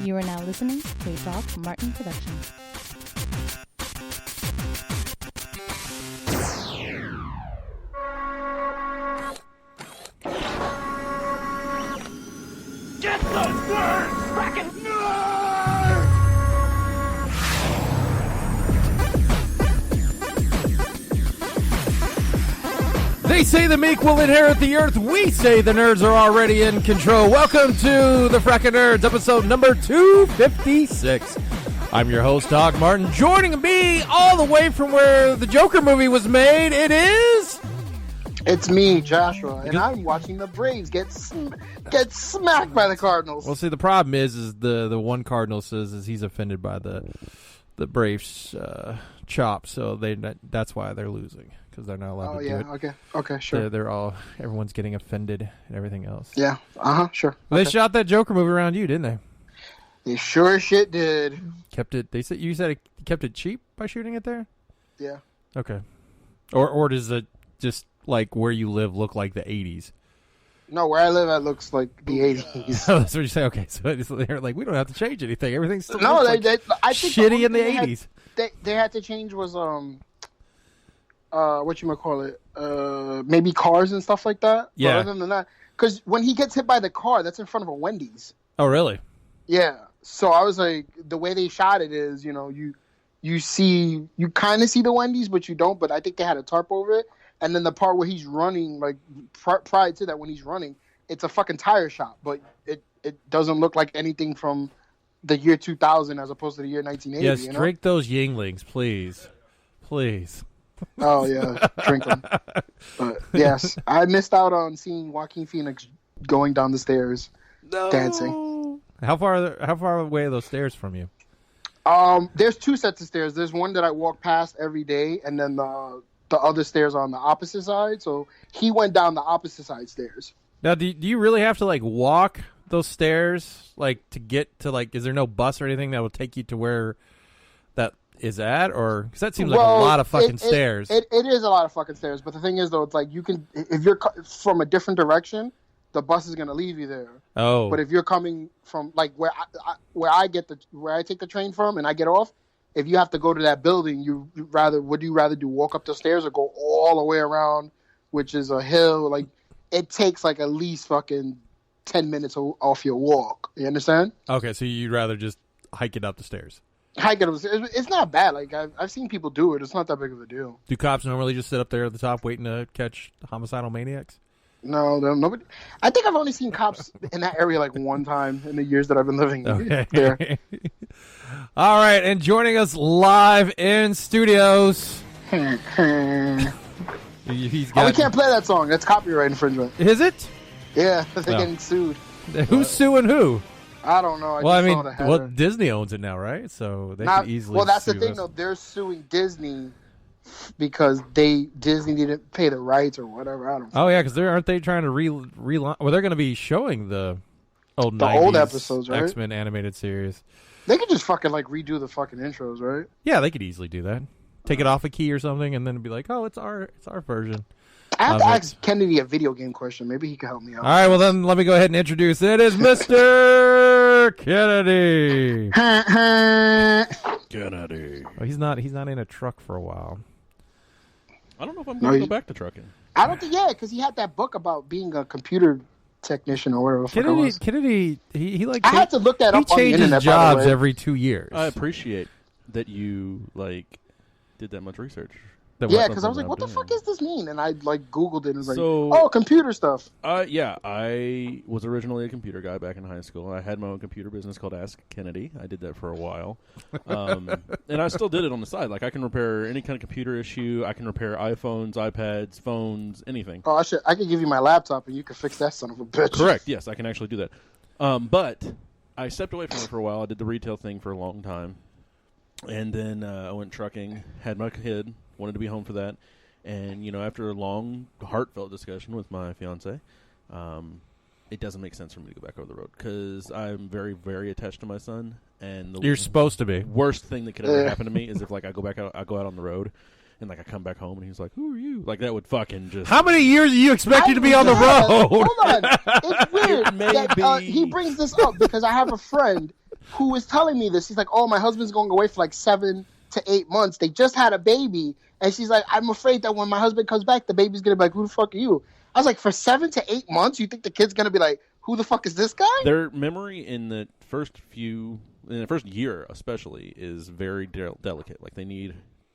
You are now listening to a Doc Martin production. Get those nerds! Frackin' nerds! They say the meek will inherit the earth. We say the nerds are already in control. Welcome to the Frackin' Nerds, episode number 256. I'm your host, Doc Martin. Joining me all the way from where the Joker movie was made, it is... It's me, Joshua, and I'm watching the Braves get smacked by the Cardinals. Well, see, the problem is the one Cardinal says is he's offended by the Braves chop, so that's why they're losing, because they're not allowed to do it. Okay, sure. Everyone's getting offended and everything else. Yeah, sure. Well, okay. They shot that Joker movie around you, didn't they? They sure shit did. You said it kept it cheap by shooting it there? Yeah. Okay. Or does it just like where you live look like the 80s? No, where I live, it looks like the 80s. Oh, that's what you say. Okay, so they're like, we don't have to change anything. Everything's still I think shitty in the 80s. They had to change was whatchamacallit, maybe cars and stuff like that. Yeah. But other than that, because when he gets hit by the car, that's in front of a Wendy's. Oh, really? Yeah. So I was like, the way they shot it is, you kind of see the Wendy's, but you don't. But I think they had a tarp over it. And then the part where he's running, like prior to that, when he's running, it's a fucking tire shop, but it doesn't look like anything from the year 2000 as opposed to the year 1980. Yes, drink those Yinglings, please. Oh yeah, drink them. But yes, I missed out on seeing Joaquin Phoenix going down the stairs, dancing. How far away are those stairs from you? There's two sets of stairs. There's one that I walk past every day, and then the other stairs are on the opposite side. So he went down the opposite side stairs. Now, do you really have to like walk those stairs like to get to like? Is there no bus or anything that will take you to where that is at? Or because that seems like a lot of fucking stairs. It is a lot of fucking stairs. But the thing is, though, it's like you can if you're from a different direction, the bus is gonna leave you there. Oh. But if you're coming from like where I take the train from and I get off. If you have to go to that building, would you rather do walk up the stairs or go all the way around, which is a hill? Like it takes like at least fucking 10 minutes off your walk. You understand? Okay, so you'd rather just hike it up the stairs. Hike it up. It's not bad. Like I've seen people do it. It's not that big of a deal. Do cops normally just sit up there at the top waiting to catch homicidal maniacs? No, nobody. I think I've only seen cops in that area like one time in the years that I've been living there. All right, and joining us live in studios. We can't play that song. That's copyright infringement. Is it? Yeah, they're getting sued. Who's suing who? I don't know. Disney owns it now, right? So they can easily. Well, that's sue the thing, us. though. They're suing Disney because Disney didn't pay the rights or whatever. I don't know. Oh yeah, because aren't they trying to relaunch? Well, they're going to be showing the old episodes, right? X-Men animated series. They could just fucking like redo the fucking intros, right? Yeah, they could easily do that. Take it off a key or something, and then be like, "Oh, it's our version." I have to ask Kennedy a video game question. Maybe he can help me out. All right, well then, let me go ahead and introduce. It is Mr. Kennedy. Kennedy. Oh, he's not in a truck for a while. I don't know if I'm going to go back to trucking. I don't think, because he had that book about being a computer technician or whatever. Kennedy, he like. I had to look that up on the internet. He changes jobs every 2 years. I appreciate that you did that much research. Yeah, because I was like, what the fuck does this mean? And I Googled it and was computer stuff. Yeah, I was originally a computer guy back in high school. I had my own computer business called Ask Kennedy. I did that for a while. And I still did it on the side. Like, I can repair any kind of computer issue. I can repair iPhones, iPads, phones, anything. Oh, I could give you my laptop and you could fix that son of a bitch. Correct, yes, I can actually do that. But I stepped away from it for a while. I did the retail thing for a long time. And then I went trucking, had my kid. Wanted to be home for that, and after a long, heartfelt discussion with my fiance, it doesn't make sense for me to go back over the road because I'm very, very attached to my son. And you're supposed to be. Worst thing that could ever happen to me is if I go out on the road, and I come back home and he's like, "Who are you?" Like that would fucking just. How many years do you expect you to be on the road? Hold on, it's weird. He brings this up because I have a friend who was telling me this. She's like, "Oh, my husband's going away for like 7 to 8 months. They just had a baby." And she's like, "I'm afraid that when my husband comes back, the baby's going to be like, who the fuck are you?" I was like, for 7 to 8 months, you think the kid's going to be like, who the fuck is this guy? Their memory in the first year especially is very delicate. Like they need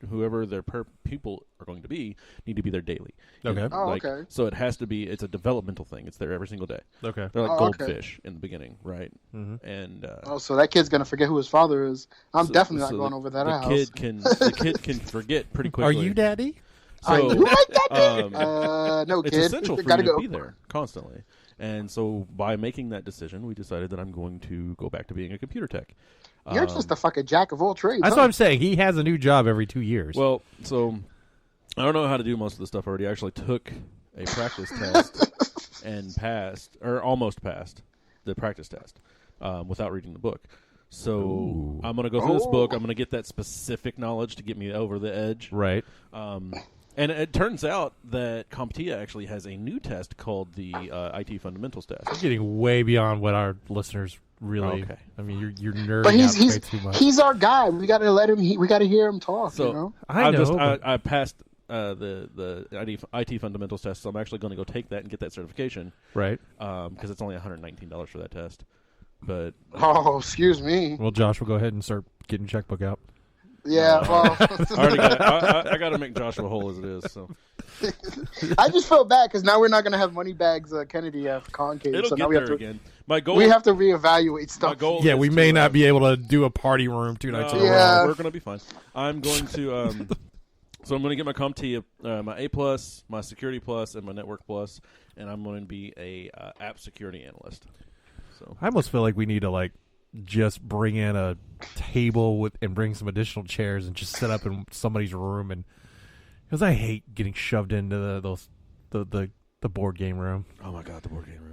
whoever their people are going to be need to be there daily. Okay. And, Oh, like, okay. So it has to be. It's a developmental thing. It's there every single day. Okay. They're like Oh, okay. goldfish in the beginning, right? Mm-hmm. And Oh, so that kid's going to forget who his father is. I'm definitely not so going the- over that the house. The kid can forget pretty Are quickly. you daddy? Are So, you like that kid? No, it's kid. essential for Gotta you to go. be there constantly. And so by making that decision, we decided that I'm going to go back to being a computer tech. You're just a fucking jack of all trades. That's huh? what I'm saying. He has a new job every 2 years. Well, so I don't know how to do most of the stuff already. I actually took a practice test and passed, or almost passed, the practice test without reading the book. So I'm going to go through this book. I'm going to get that specific knowledge to get me over the edge. right. And it turns out that CompTIA actually has a new test called the IT Fundamentals Test. You're getting way beyond what our listeners really. Okay. I mean, you're nerding But out way too much. he's our guy. We got to let him. We got to hear him talk. So you know. I know, I passed the IT Fundamentals Test, so I'm actually going to go take that and get that certification right. because it's only $119 for that test. But Oh, excuse me. Well, Josh will go ahead and start getting checkbook out. Yeah. Well, I got to make Joshua whole as it is. So I just feel bad because now we're not gonna have Moneybags Kennedy at Concave. it'll So now get we have there to. again. My goal. We have to reevaluate My stuff. goal. Yeah, is we to, may not be able to do a party room 2 nights in a row. Yeah. We're going to be fine. I'm going to. So I'm going to get my CompTIA, my A plus, my Security plus, and my Network plus, and I'm going to be a app security analyst. So I almost feel like we need to just bring in a table and bring some additional chairs and just set up in somebody's room, and because I hate getting shoved into the board game room. oh my god, the board game room.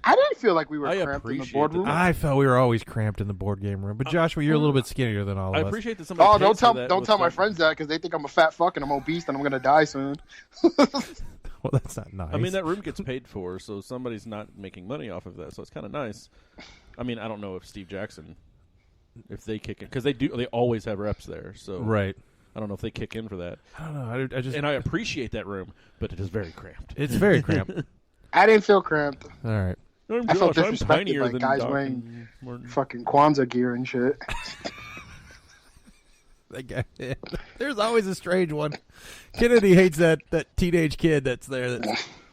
I didn't feel like we were I cramped in the appreciate boardroom. that. I felt we were always cramped in the board game room, but Joshua, you're a little bit skinnier than all I of us. appreciate that somebody. Oh, pays for that don't with tell my some- friends that because they think I'm a fat fuck and I'm obese and I'm gonna die soon. Well, that's not nice. I mean, that room gets paid for, so somebody's not making money off of that, so it's kind of nice. I mean, I don't know if Steve Jackson, if they kick in, because they always have reps there, so right. I don't know if they kick in for that. I don't know. I just And I appreciate that room, but it is very cramped. it's very cramped. I didn't feel cramped. All right. I felt I'm disrespected tinier by than guys Doc wearing and Martin. fucking Kwanzaa gear and shit. That guy, there's always a strange one. Kennedy hates that teenage kid that's there.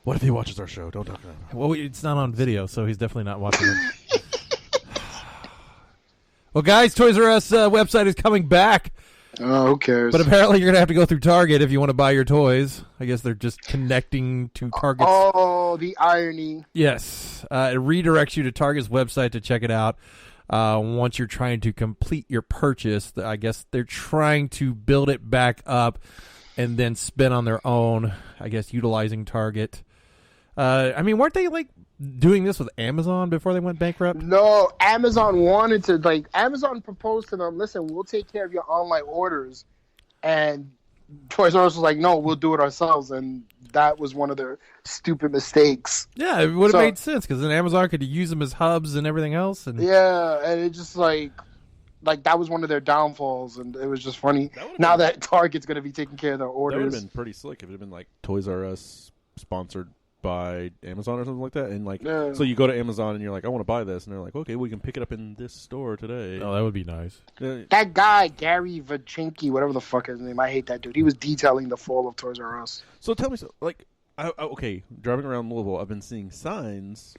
What if he watches our show? Don't talk about it. Well, it's not on video, so he's definitely not watching it. Well, guys, Toys R Us website is coming back, Oh, who cares? but apparently you're going to have to go through Target if you want to buy your toys. I guess they're just connecting to Target's. Oh, the irony. Yes. It redirects you to Target's website to check it out. Once you're trying to complete your purchase, I guess they're trying to build it back up and then spin on their own, I guess, utilizing Target. I mean, weren't they doing this with Amazon before they went bankrupt? No, Amazon wanted to Amazon proposed to them, listen, we'll take care of your online orders, and Toys R Us was like, no, we'll do it ourselves, and that was one of their stupid mistakes. Yeah, it would have So- made sense because then Amazon could use them as hubs and everything else. And Yeah, and it just like that was one of their downfalls, and it was just funny. That would've Now been- that Target's going to be taking care of their That would have orders. been pretty slick if it had been like Toys R Us sponsored by Amazon or something like that. And Yeah. so you go to Amazon and you're like, I want to buy this, and they're like, okay, we can pick it up in this store today. oh, that would be nice. That guy, Gary Vaynerchuk, whatever the fuck his name, I hate that dude. He was detailing the fall of Toys R Us. So tell me, okay, driving around Louisville, I've been seeing signs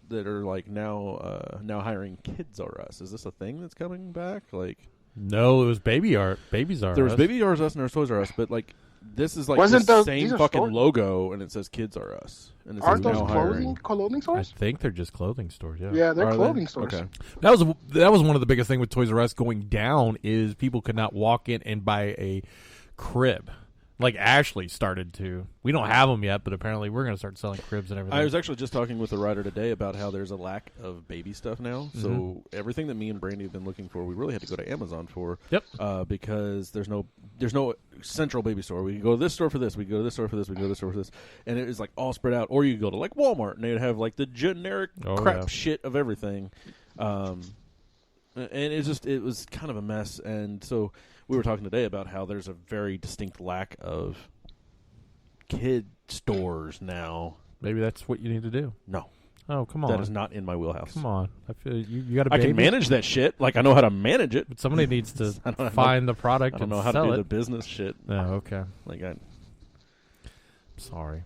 that are like now hiring Kids R Us. Is this a thing that's coming back? Like, No, it was Babies R Us. there was Baby R Us and there's Toys R Us, but like this is like Wasn't the those- same these are fucking stores? logo, and it says Kids R Us, and it says Aren't those now hiring. clothing I stores? think they're just clothing stores. Yeah. Yeah, they're Are they? clothing stores. Okay. That was one of the biggest thing with Toys R Us going down is people could not walk in and buy a crib. Like Ashley started to. We don't have them yet, but apparently we're going to start selling cribs and everything. I was actually just talking with a writer today about how there's a lack of baby stuff now. So Mm-hmm. everything that me and Brandy have been looking for, we really had to go to Amazon for. Yep. Because there's no central baby store. We can go to this store for this. We can go to this store for this. We can go to this store for this, and it was like all spread out. Or you could go to like Walmart and they'd have like the generic Oh, crap yeah. shit of everything. And it was kind of a mess. And so we were talking today about how there's a very distinct lack of kid stores now. Maybe that's what you need to do. No. Oh, come on. That is not in my wheelhouse. Come on. I feel you got a I baby. can manage that shit. Like, I know how to manage it. But somebody needs to I don't find the product I don't and know how to sell do it. the business shit. Oh, okay. Like, Sorry.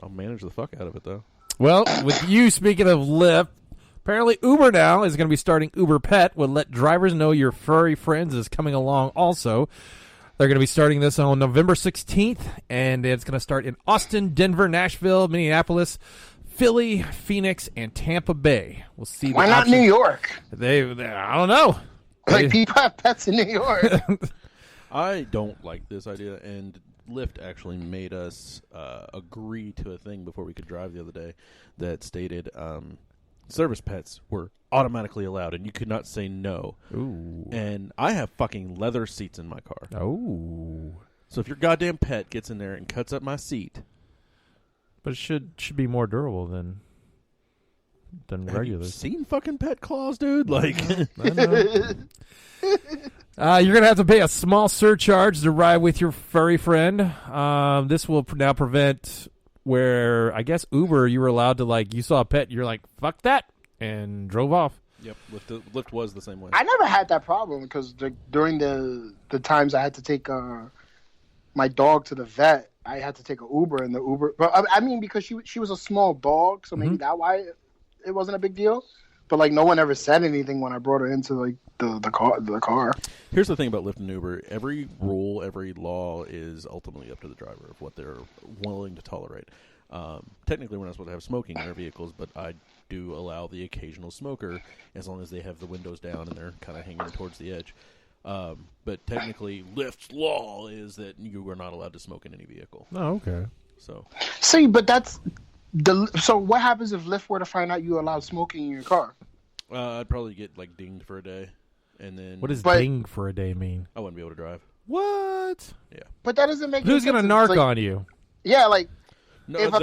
I'll manage the fuck out of it, though. Well, with you speaking of Lyft, apparently Uber now is going to be starting Uber Pet. Will let drivers know your furry friends is coming along also. They're going to be starting this on November 16th, and it's going to start in Austin, Denver, Nashville, Minneapolis, Philly, Phoenix, and Tampa Bay. We'll see. Why not New York? They I don't know. Like, people have pets in New York. I don't like this idea, and Lyft actually made us agree to a thing before we could drive the other day that stated service pets were automatically allowed, and you could not say no. Ooh. And I have fucking leather seats in my car. Oh. So if your goddamn pet gets in there and cuts up my seat, But it should be more durable than have regular. you seen fucking pet claws, dude? Like, I know. You're going to have to pay a small surcharge to ride with your furry friend. This will now prevent where, I guess, Uber, you were allowed to, like, you saw a pet, you're like, fuck that, and drove off. yep, Lyft was the same way. I never had that problem because during the times I had to take my dog to the vet, I had to take an Uber, and the Uber. But I mean, because she was a small dog, so maybe that's why it wasn't a big deal. But like, no one ever said anything when I brought her into like the car. Here's the thing about Lyft and Uber: every rule, every law is ultimately up to the driver of what they're willing to tolerate. Technically, we're not supposed to have smoking in our vehicles, but I do allow the occasional smoker as long as they have the windows down and they're kind of hanging towards the edge. But technically, Lyft's law is that you are not allowed to smoke in any vehicle. Oh, okay. So, See, but that's so. What happens if Lyft were to find out you allowed smoking in your car? I'd probably get like dinged for a day, and then What does But- ding for a day mean? I wouldn't be able to drive. What? Yeah. But that doesn't make. Who's any going to sense. narc Like, on you? Yeah, like No, if a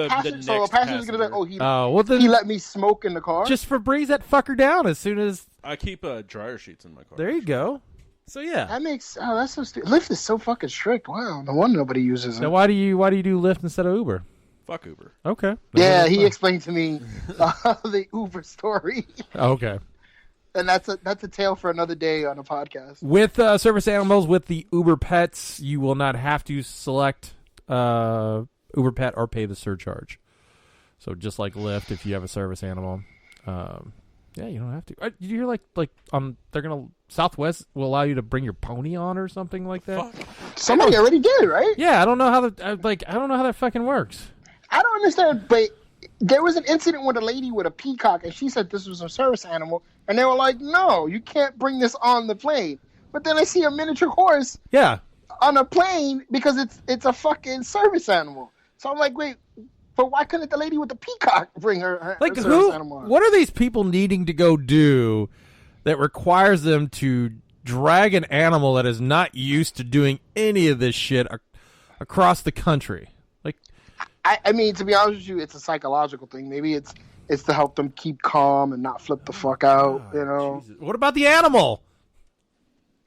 passenger's gonna be like, oh, he Well, then he let me smoke in the car. just Febreze that fucker down as soon as. I keep dryer sheets in my car. There you go. So yeah. That makes that's so stupid. Lyft is so fucking strict. Wow, no wonder nobody uses it. Now why do you do Lyft instead of Uber? Fuck Uber. Okay. Yeah, he explained to me the Uber story, Okay. and that's a tale for another day on a podcast. With service animals, with the Uber Pets, you will not have to select Uber Pet or pay the surcharge. So just like Lyft, if you have a service animal, yeah, you don't have to. Did you hear like they're gonna Southwest will allow you to bring your pony on or something like that? Fuck. Somebody already did, right? Yeah, I don't know how I don't know how that fucking works. I don't understand, but there was an incident with a lady with a peacock, and she said this was a service animal, and they were like, "No, you can't bring this on the plane." But then I see a miniature horse Yeah. on a plane because it's a fucking service animal. So I'm like, wait, but why couldn't the lady with the peacock bring her Like service who? animal on? What are these people needing to go do that requires them to drag an animal that is not used to doing any of this shit across the country? Like, I mean, to be honest with you, it's a psychological thing. Maybe it's to help them keep calm and not flip the fuck out. You know, Jesus. What about the animal?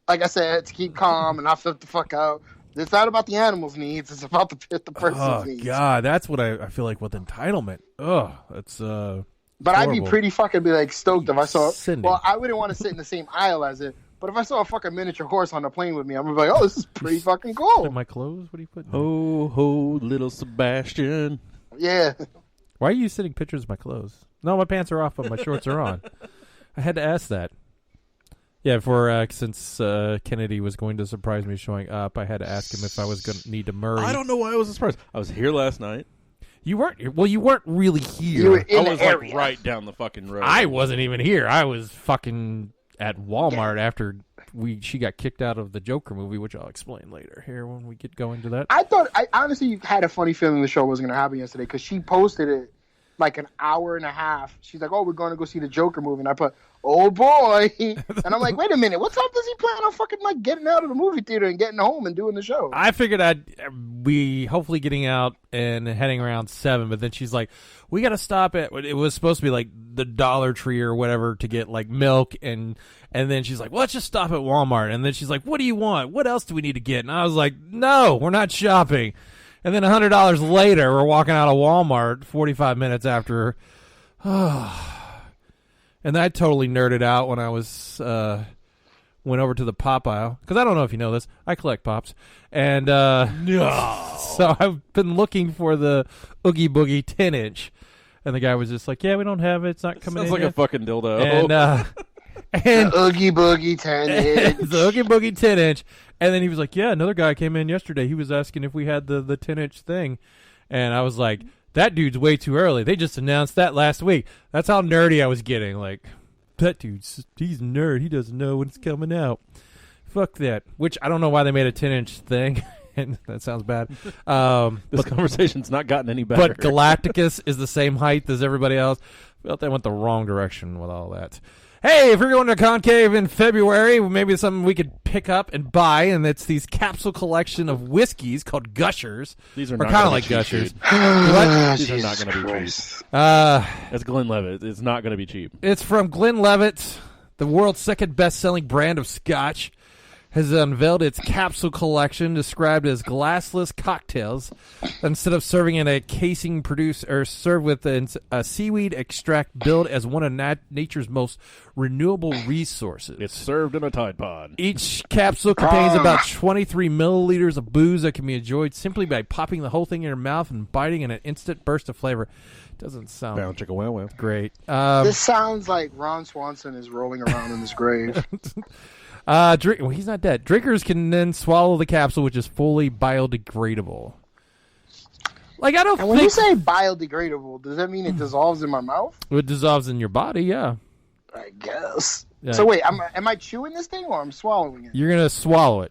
like I said, to keep calm and not flip the fuck out. It's not about the animal's needs. It's about the person's Oh needs. God, that's what I feel like with entitlement. Ugh, that's But I'd be horrible. pretty fucking like stoked if I saw. Cindy. Well, I wouldn't want to sit in the same aisle as it. But if I saw a fucking miniature horse on the plane with me, I'm gonna be like, oh, this is pretty fucking in cool. my clothes. What are you putting? Ho, ho, little Sebastian. Yeah. Why are you sending pictures of my clothes? No, my pants are off, but my shorts are on. I had to ask that. Yeah, since Kennedy was going to surprise me showing up, I had to ask him if I was going to need to Murray. I don't know why I was surprised. I was here last night. You weren't. Well, you weren't really here. You were in I the was area. like right down the fucking road. I wasn't even here. I was fucking at Walmart after she got kicked out of the Joker movie, which I'll explain later here when we get going to that. I honestly had a funny feeling the show wasn't gonna happen yesterday because she posted it like an hour and a half. She's like, "Oh, we're going to go see the Joker movie," and I put, "Oh boy," and I'm like, "Wait a minute, what time does he plan on fucking like getting out of the movie theater and getting home and doing the show?" I figured I'd be hopefully getting out and heading around 7, but then she's like, "We got to stop at." It was supposed to be like the Dollar Tree or whatever to get like milk, and then she's like, well, "Let's just stop at Walmart." And then she's like, "What do you want? What else do we need to get?" And I was like, "No, we're not shopping." And then $100 later, we're walking out of Walmart 45 minutes after. And I totally nerded out when I was went over to the pop aisle. Because I don't know if you know this. I collect pops. And so I've been looking for the Oogie Boogie 10-inch. And the guy was just like, "Yeah, we don't have it. It's not coming in Sounds like yet." a fucking dildo. And Oogie Boogie 10-inch. the Oogie Boogie 10-inch. And then he was like, "Yeah, another guy came in yesterday. He was asking if we had the 10-inch thing." And I was like, "That dude's way too early. They just announced that last week." That's how nerdy I was getting. Like, that dude's, he's a nerd. He doesn't know when it's coming out. Fuck that. Which I don't know why they made a 10-inch thing. And that sounds bad. This conversation's not gotten any better. But Galacticus is the same height as everybody else. I felt they went the wrong direction with all that. Hey, if you're going to Concave in February, maybe it's something we could pick up and buy, and it's these capsule collection of whiskeys called Gushers. These are or not kind of gonna like be cheap, Gushers. dude. What? These are not going to be cheap. That's Glenlivet. It's not going to be cheap. It's from Glenlivet, the world's second best-selling brand of Scotch. Has unveiled its capsule collection described as glassless cocktails. Instead of serving in a casing produced or served with a seaweed extract billed as one of nature's most renewable resources. It's served in a Tide Pod. Each capsule contains about 23 milliliters of booze that can be enjoyed simply by popping the whole thing in your mouth and biting in an instant burst of flavor. Doesn't sound Bound chicka wow wow. great. This sounds like Ron Swanson is rolling around in his grave. Well, he's not dead. Drinkers can then swallow the capsule, which is fully biodegradable. Like, I don't And when think you say biodegradable, does that mean it dissolves in my mouth? it dissolves in your body. Yeah, I guess. Yeah. So wait, am I chewing this thing or I'm swallowing it? you're gonna swallow it.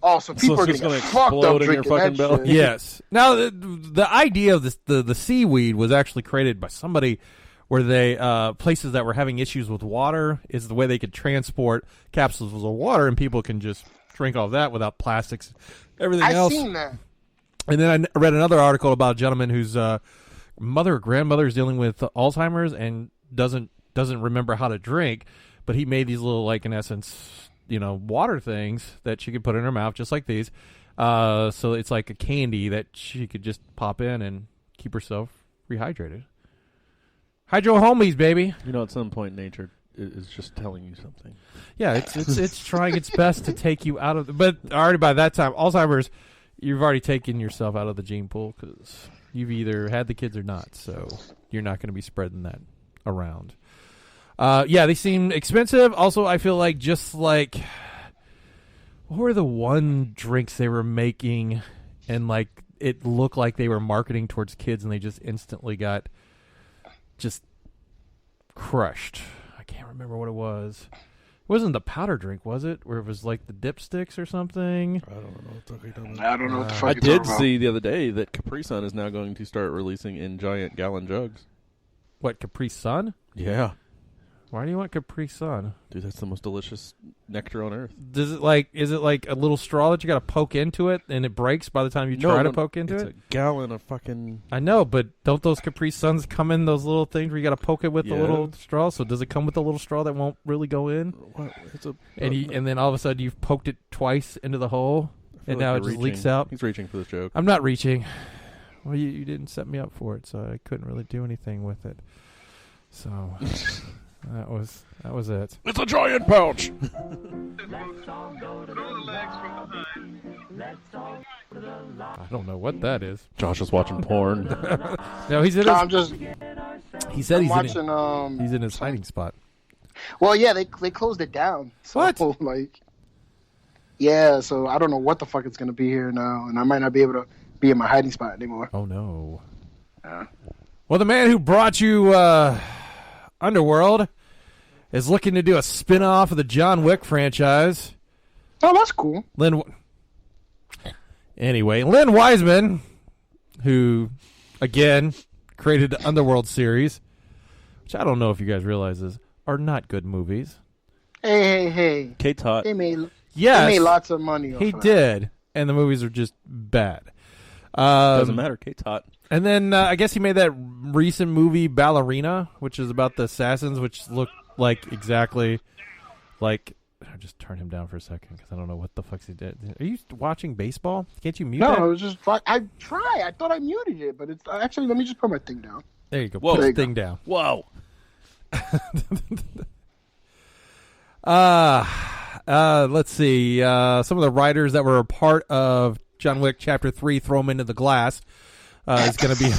Oh, so people So are it's gonna gonna get fucked explode up in your drinking fucking that belly? shit. Yes. Now, the idea of this, the seaweed was actually created by somebody where they places that were having issues with water is the way they could transport capsules of water, and people can just drink all of that without plastics, everything I've else. seen that. And then I read another article about a gentleman whose mother or grandmother is dealing with Alzheimer's and doesn't remember how to drink, but he made these little, like, in essence, water things that she could put in her mouth, just like these. So it's like a candy that she could just pop in and keep herself rehydrated. Hydro homies, baby. At some point, nature is just telling you something. Yeah, it's trying its best to take you out of. But already by that time, Alzheimer's, you've already taken yourself out of the gene pool because you've either had the kids or not. So you're not going to be spreading that around. Yeah, they seem expensive. Also, I feel like just like what were the one drinks they were making, and like it looked like they were marketing towards kids, and they just instantly got just crushed. I can't remember what it was. It wasn't the powder drink, was it? Where it was like the dipsticks or something? I don't know. I don't know what the fuck I you're did talking about. see the other day that Capri Sun is now going to start releasing in giant gallon jugs. What, Capri Sun? Yeah. Why do you want Capri Sun? Dude, that's the most delicious nectar on earth. Is it like a little straw that you got to poke into it and it breaks by the time you try to poke into it's it? a gallon of fucking... I know, but don't those Capri Suns come in those little things where you got to poke it with the little straw? So does it come with a little straw that won't really go in? What? It's a... And then all of a sudden you've poked it twice into the hole, and now it just leaks out? He's reaching for this joke. I'm not reaching. Well, you didn't set me up for it, so I couldn't really do anything with it. So that was it. It's a giant pouch! I don't know what that is. Josh is watching porn. No, he's in No, his. I'm just He said he's watching. he's in his hiding spot. Well, yeah, they closed it down. So, What? Like, yeah, so I don't know what the fuck it's gonna be here now, and I might not be able to be in my hiding spot anymore. Oh no. Yeah. Well, the man who brought you Underworld is looking to do a spin-off of the John Wick franchise. Oh, that's cool. Lynn Wiseman, who, again, created the Underworld series, which I don't know if you guys realize are not good movies. Hey. Kate Tot. They made Yes, lots of money off he of that. did, and the movies are just bad. Doesn't matter. Kate Tot. And then I guess he made that recent movie Ballerina, which is about the assassins, which look like exactly like. I'll just turn him down for a second because I don't know what the fuck's he did. Are you watching baseball? Can't you mute No, that? I was just. I try. I thought I muted it, but it's actually. Let me just put my thing down. There you go. Whoa. Put There the you thing down. Whoa. Let's see. Some of the writers that were a part of John Wick Chapter 3, Throw Them Into the Glass, is going to be...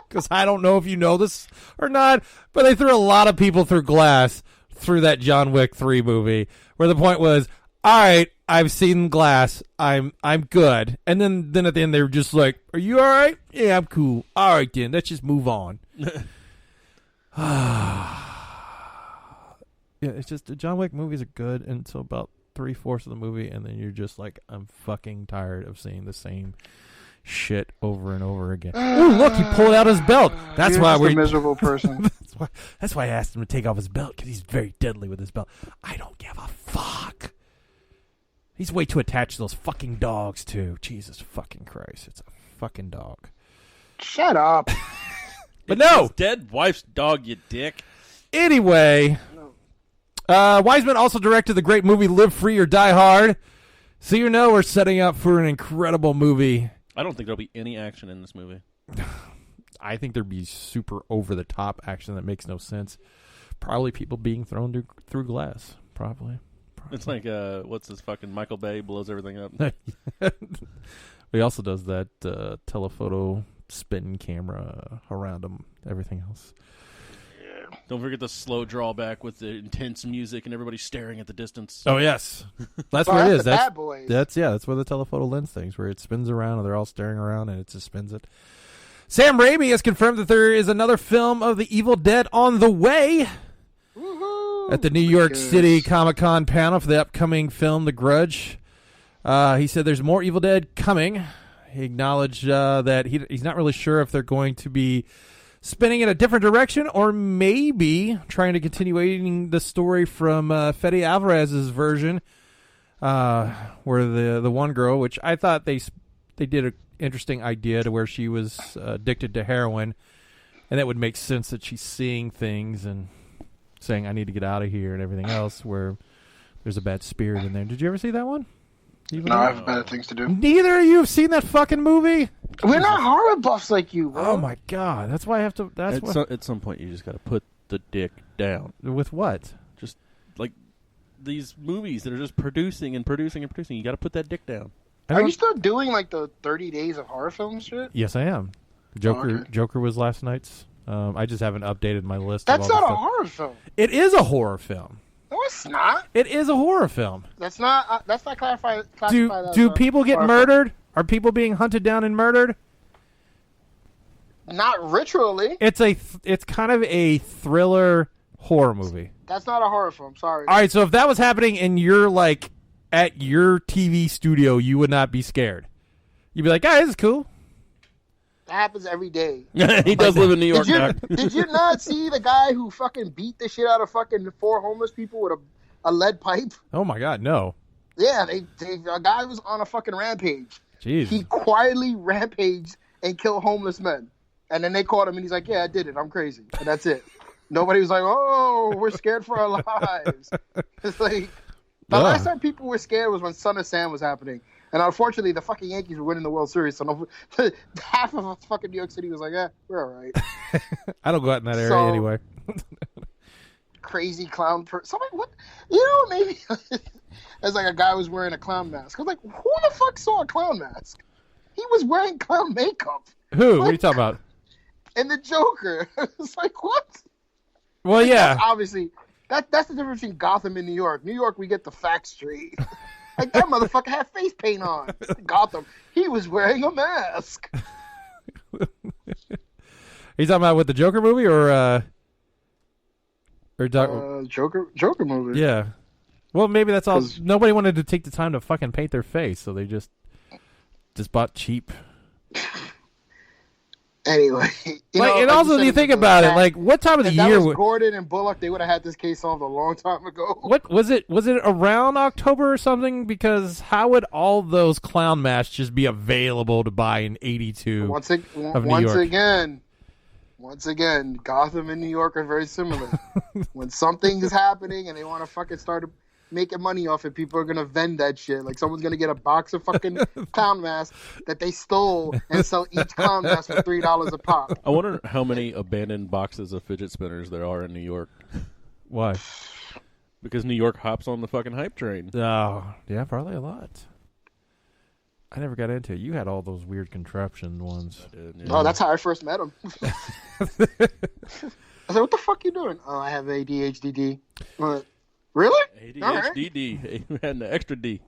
Because I don't know if you know this or not, but they threw a lot of people through glass through that John Wick 3 movie, where the point was, all right, I've seen Glass, I'm good. And then at the end, they were just like, are you all right? Yeah, I'm cool. All right, then, let's just move on. Yeah, it's just the John Wick movies are good until about 3/4 of the movie, and then you're just like, I'm fucking tired of seeing the same shit over and over again. Ooh, look, he pulled out his belt. That's You're why just we're a miserable person. that's why I asked him to take off his belt, because he's very deadly with his belt. I don't give a fuck. He's way too attached to those fucking dogs too. Jesus fucking Christ, it's a fucking dog. Shut up. But no, His dead wife's dog, you dick. anyway. Wiseman also directed the great movie Live Free or Die Hard. So you know we're setting up for an incredible movie. I don't think there'll be any action in this movie. I think there'd be super over-the-top action that makes no sense. Probably people being thrown through glass. Probably. It's like, what's this fucking Michael Bay blows everything up. He also does that telephoto spin camera around him, everything else. Don't forget the slow drawback with the intense music and everybody staring at the distance. Oh, yes. That's Oh, where it that's is. the bad boys. That's where the telephoto lens things, where it spins around and they're all staring around and it just spins it. Sam Raimi has confirmed that there is another film of The Evil Dead on the way. Woohoo. At the New York Because- City Comic-Con panel for the upcoming film The Grudge. He said there's more Evil Dead coming. He acknowledged that he's not really sure if they're going to be spinning in a different direction or maybe trying to continuing the story from Fede Alvarez's version, where the one girl, which I thought they did an interesting idea to where she was addicted to heroin, and that would make sense that she's seeing things and saying, I need to get out of here and everything else, where there's a bad spirit in there. Did you ever see that one? No, I have better things to do. Neither of you have seen that fucking movie? We're not horror buffs like you, bro. Oh, my God. That's why I have to... At some point, you just got to put the dick down. With what? Just like these movies that are just producing and producing and producing. You got to put that dick down. I Are don't- you still doing like the 30 days of horror film shit? Yes, I am. Joker Okay. Joker was last night's. I just haven't updated my list. of That's all the not a stuff. horror film. It is a horror film. No, it's not. It is a horror film. That's not classified. Do people get murdered? Are people being hunted down and murdered? Not ritually. It's kind of a thriller horror movie. That's not a horror film. Sorry. All right, so if that was happening and you're like at your TV studio, you would not be scared. You'd be like, "Ah, this is cool." That happens every day. He does live in New York now. Did you not see the guy who fucking beat the shit out of fucking 4 homeless people with a lead pipe? Oh my God, no! Yeah, a guy was on a fucking rampage. Jeez. He quietly rampaged and killed homeless men. And then they caught him and he's like, yeah, I did it. I'm crazy. And that's it. Nobody was like, oh, we're scared for our lives. It's like, the last time people were scared was when Son of Sam was happening. And unfortunately, the fucking Yankees were winning the World Series. So half of fucking New York City was like, we're all right. I don't go out in that area So- anyway. Crazy clown person. Somebody, what? You know, maybe as like a guy was wearing a clown mask. I was like, who the fuck saw a clown mask? He was wearing clown makeup. Who? What are you talking about? And the Joker. It's like, what? Well, yeah. Obviously, that's the difference between Gotham and New York. New York, we get the facts straight. Like, that motherfucker had face paint on. Gotham, he was wearing a mask. Are you talking about with the Joker movie or Joker movie. yeah. Well, maybe that's all. 'Cause- Nobody wanted to take the time to fucking paint their face, so they just bought cheap. Anyway, And also, you think about it, like, what time of the if that year? was Gordon and Bullock, they would have had this case solved a long time ago. What was it? Was it around October or something? Because how would all those clown masks just be available to buy in '82? Once again, Gotham and New York are very similar. When something is happening and they want to fucking start making money off it, people are gonna vend that shit. Like someone's gonna get a box of fucking clown masks that they stole and sell each clown mask for $3 a pop. I wonder how many abandoned boxes of fidget spinners there are in New York. Why? Because New York hops on the fucking hype train. Oh, yeah, probably a lot. I never got into it. You had all those weird contraption ones. I did, yeah. Oh, that's how I first met him. I said, "What the fuck you doing?" "Oh, I have ADHD." Really? ADHD. Right. Had an extra D.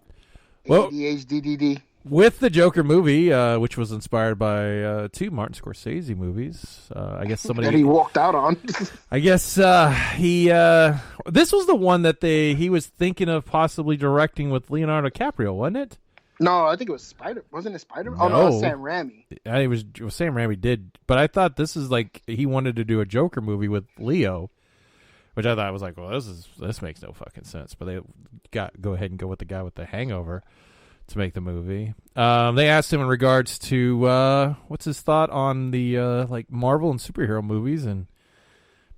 Well, ADHD. with the Joker movie, which was inspired by two Martin Scorsese movies, I guess somebody that he walked out on. I guess he. This was the one that he was thinking of possibly directing with Leonardo DiCaprio, wasn't it? No, I think it was Spider. Wasn't it Spider? No. Oh no, it was Sam Raimi. It was Sam Raimi did, but I thought this is like he wanted to do a Joker movie with Leo, which I thought was like, well, this makes no fucking sense. But they go ahead and go with the guy with The Hangover to make the movie. They asked him in regards to what's his thought on the like Marvel and superhero movies, and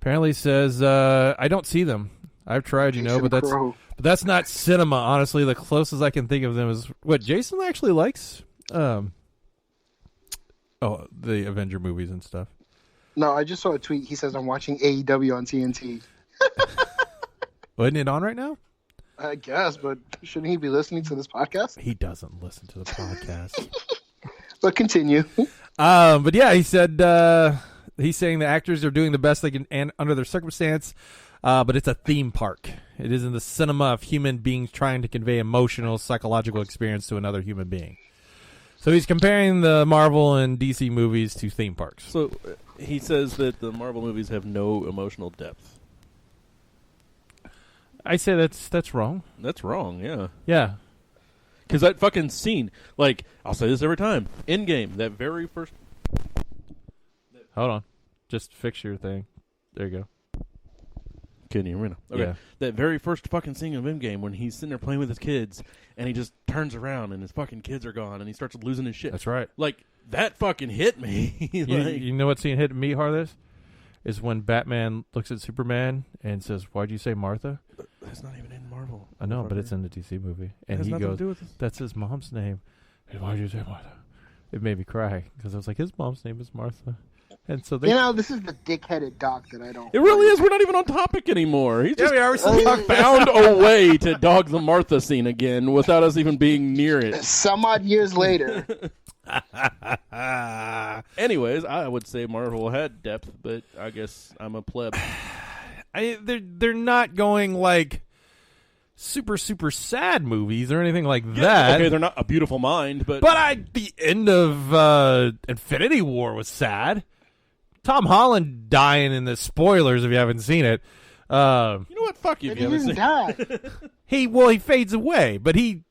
apparently says I don't see them. I've tried, but that's not cinema. Honestly, the closest I can think of them is what Jason actually likes. The Avenger movies and stuff. No, I just saw a tweet. He says I'm watching AEW on TNT. Isn't it on right now? I guess, but shouldn't he be listening to this podcast? He doesn't listen to the podcast. But continue. But yeah, he said he's saying the actors are doing the best they can and under their circumstance. But it's a theme park. It isn't the cinema of human beings trying to convey emotional, psychological experience to another human being. So he's comparing the Marvel and DC movies to theme parks. So he says that the Marvel movies have no emotional depth. I say that's wrong. That's wrong, yeah. Yeah. Because that fucking scene, like, I'll say this every time, Endgame, that very first... Hold on. Just fix your thing. There you go. Can you hear me now? Okay. Yeah. That very first fucking scene of Endgame when he's sitting there playing with his kids and he just turns around and his fucking kids are gone and he starts losing his shit. That's right. Like, that fucking hit me. You know what scene hit me hardest? Is when Batman looks at Superman and says, "Why'd you say Martha?" That's not even in Marvel. I know, but it's in the DC movie. And he nothing to goes, do with this. "That's his mom's name." And why'd you say Martha? It made me cry because I was like, his mom's name is Martha. And so they... this is the dick-headed doc that I don't... It really is. We're not even on topic anymore. He's just we are. We're still found a way to dog the Martha scene again without us even being near it. Some odd years later. Anyways, I would say Marvel had depth, but I guess I'm a pleb. They're not going like super sad movies or anything like that. Okay, they're not A Beautiful Mind, but the end of Infinity War was sad. Tom Holland dying in the spoilers if you haven't seen it. You know what? Fuck you. He didn't die. He fades away, but he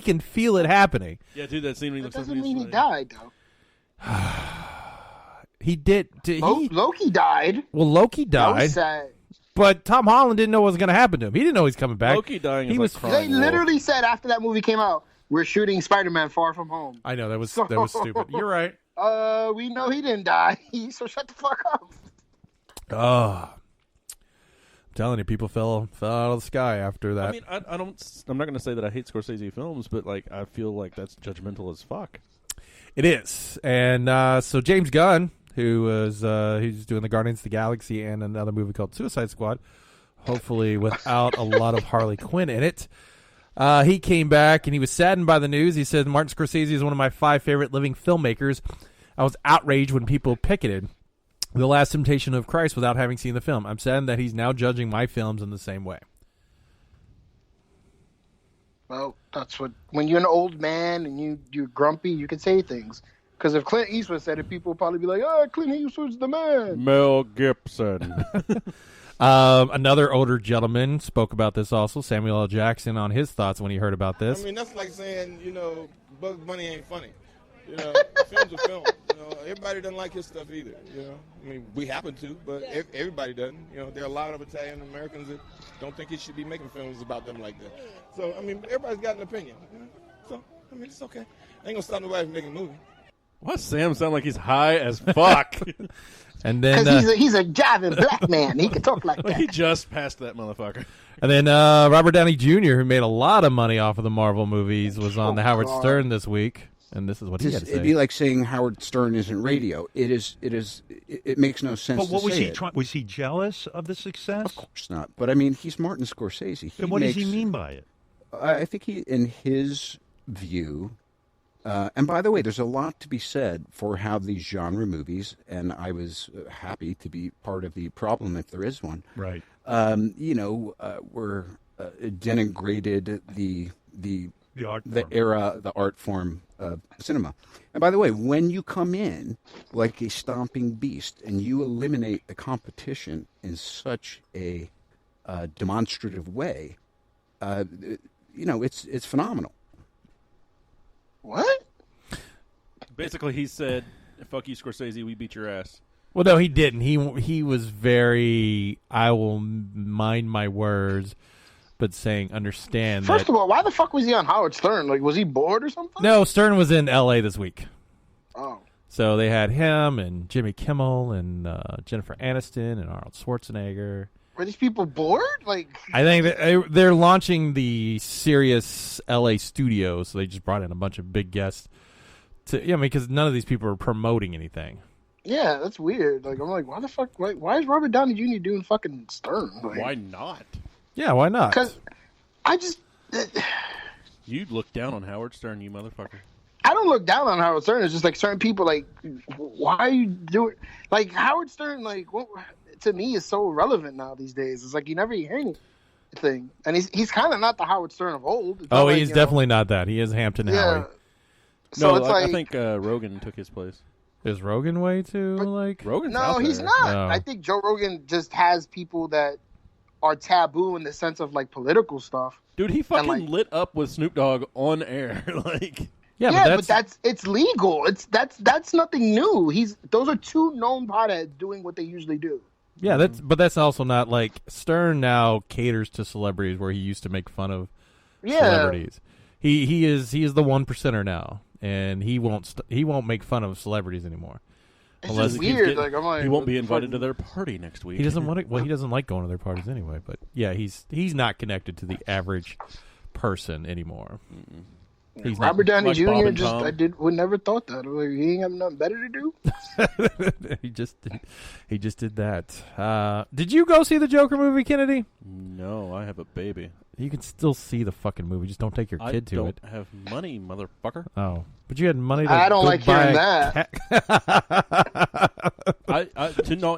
can feel it happening. Yeah, dude, that scene when he That looks doesn't mean he died, though. He did. Loki died. Well, Loki That was died, sad. but Tom Holland didn't know what was going to happen to him. He didn't know he's coming back. Loki dying is He like was- crying They wolf. literally said after that movie came out, we're shooting Spider-Man Far From Home. I know that was stupid. You're right. We know he didn't die, so shut the fuck up. Oh, I'm telling you, people fell out of the sky after that. I mean, I'm not going to say that I hate Scorsese films, but like I feel like that's judgmental as fuck. It is, and so James Gunn, who was he's doing the Guardians of the Galaxy and another movie called Suicide Squad, hopefully without a lot of Harley Quinn in it. He came back and he was saddened by the news. He said, "Martin Scorsese is one of my 5 favorite living filmmakers. I was outraged when people picketed The Last Temptation of Christ without having seen the film. I'm saddened that he's now judging my films in the same way." Well, that's what... When you're an old man and you're grumpy, you can say things. Because if Clint Eastwood said it, people would probably be like, Clint Eastwood's the man. Mel Gibson. Another older gentleman spoke about this also, Samuel L. Jackson, on his thoughts when he heard about this. I mean, that's like saying, Bugs Bunny ain't funny. You know, film's a film. You know, everybody doesn't like his stuff either. You know, I mean, we happen to, but everybody doesn't. You know, there are a lot of Italian Americans that don't think he should be making films about them like that. So, I mean, everybody's got an opinion. You know? So, I mean, it's okay. I ain't gonna stop nobody from making a movie. Why does Sam sound like he's high as fuck? And then Because he's a jiving black man. He can talk like that. He just passed that motherfucker. and then Robert Downey Jr., who made a lot of money off of the Marvel movies, was on the Howard Stern this week, and this is what he had to say. It'd be like saying Howard Stern isn't radio. It makes no sense. But what to was say he it. trying? Was he jealous of the success? Of course not. But I mean, he's Martin Scorsese. Then what does he mean by it? I think he, in his view, and by the way, there's a lot to be said for how these genre movies, and I was happy to be part of the problem if there is one. Right. Were denigrated the art form of cinema. And by the way, when you come in like a stomping beast and you eliminate the competition in such a demonstrative way, it's phenomenal. What? Basically, he said, "Fuck you, Scorsese. We beat your ass." Well, no, he didn't. He was very, I will mind my words, but saying, understand First that. of all, why the fuck was he on Howard Stern? Like, was he bored or something? No, Stern was in L.A. this week. Oh. So they had him and Jimmy Kimmel and Jennifer Aniston and Arnold Schwarzenegger. Were these people bored? Like, I think that they're launching the Sirius LA studio, so they just brought in a bunch of big guests. Because none of these people are promoting anything. yeah, that's weird. Like, I'm like, why the fuck? Why is Robert Downey Jr. doing fucking Stern? Like, Why not? Yeah, why not? Because I just, You look down on Howard Stern, you motherfucker. I don't look down on Howard Stern. It's just like certain people, like, why are you doing? Like, Howard Stern, like, what, to me, is so relevant now these days. It's like you never hear anything, and he's kind of not the Howard Stern of old. It's not like, He's definitely not that. He is Hampton Howie. So No, it's I like, think Rogan took his place. Is Rogan way too like? Rogan's no, out he's there. not. No. I think Joe Rogan just has people that are taboo in the sense of like political stuff. Dude, he fucking like- lit up with Snoop Dogg on air. Like, Yeah, but it's legal. That's nothing new. Those are two known potheads doing what they usually do. yeah. That's also not like Stern now caters to celebrities where he used to make fun of celebrities. He is the 1%er now, and he won't make fun of celebrities anymore. It's Unless just he weird. Like, I'm like, he won't be invited fucking- to their party next week. He doesn't want to. Well, he doesn't like going to their parties anyway. But yeah, he's not connected to the average person anymore. He's not- Robert Downey like Bob Jr. and just Tom. would never thought that. I'm like, he ain't have nothing better to do. he just did that. Did you go see the Joker movie, Kennedy? No, I have a baby. You can still see the fucking movie. Just don't take your kid I to don't it. have money, motherfucker. Oh, but you had money to I don't go like buy hearing a cat.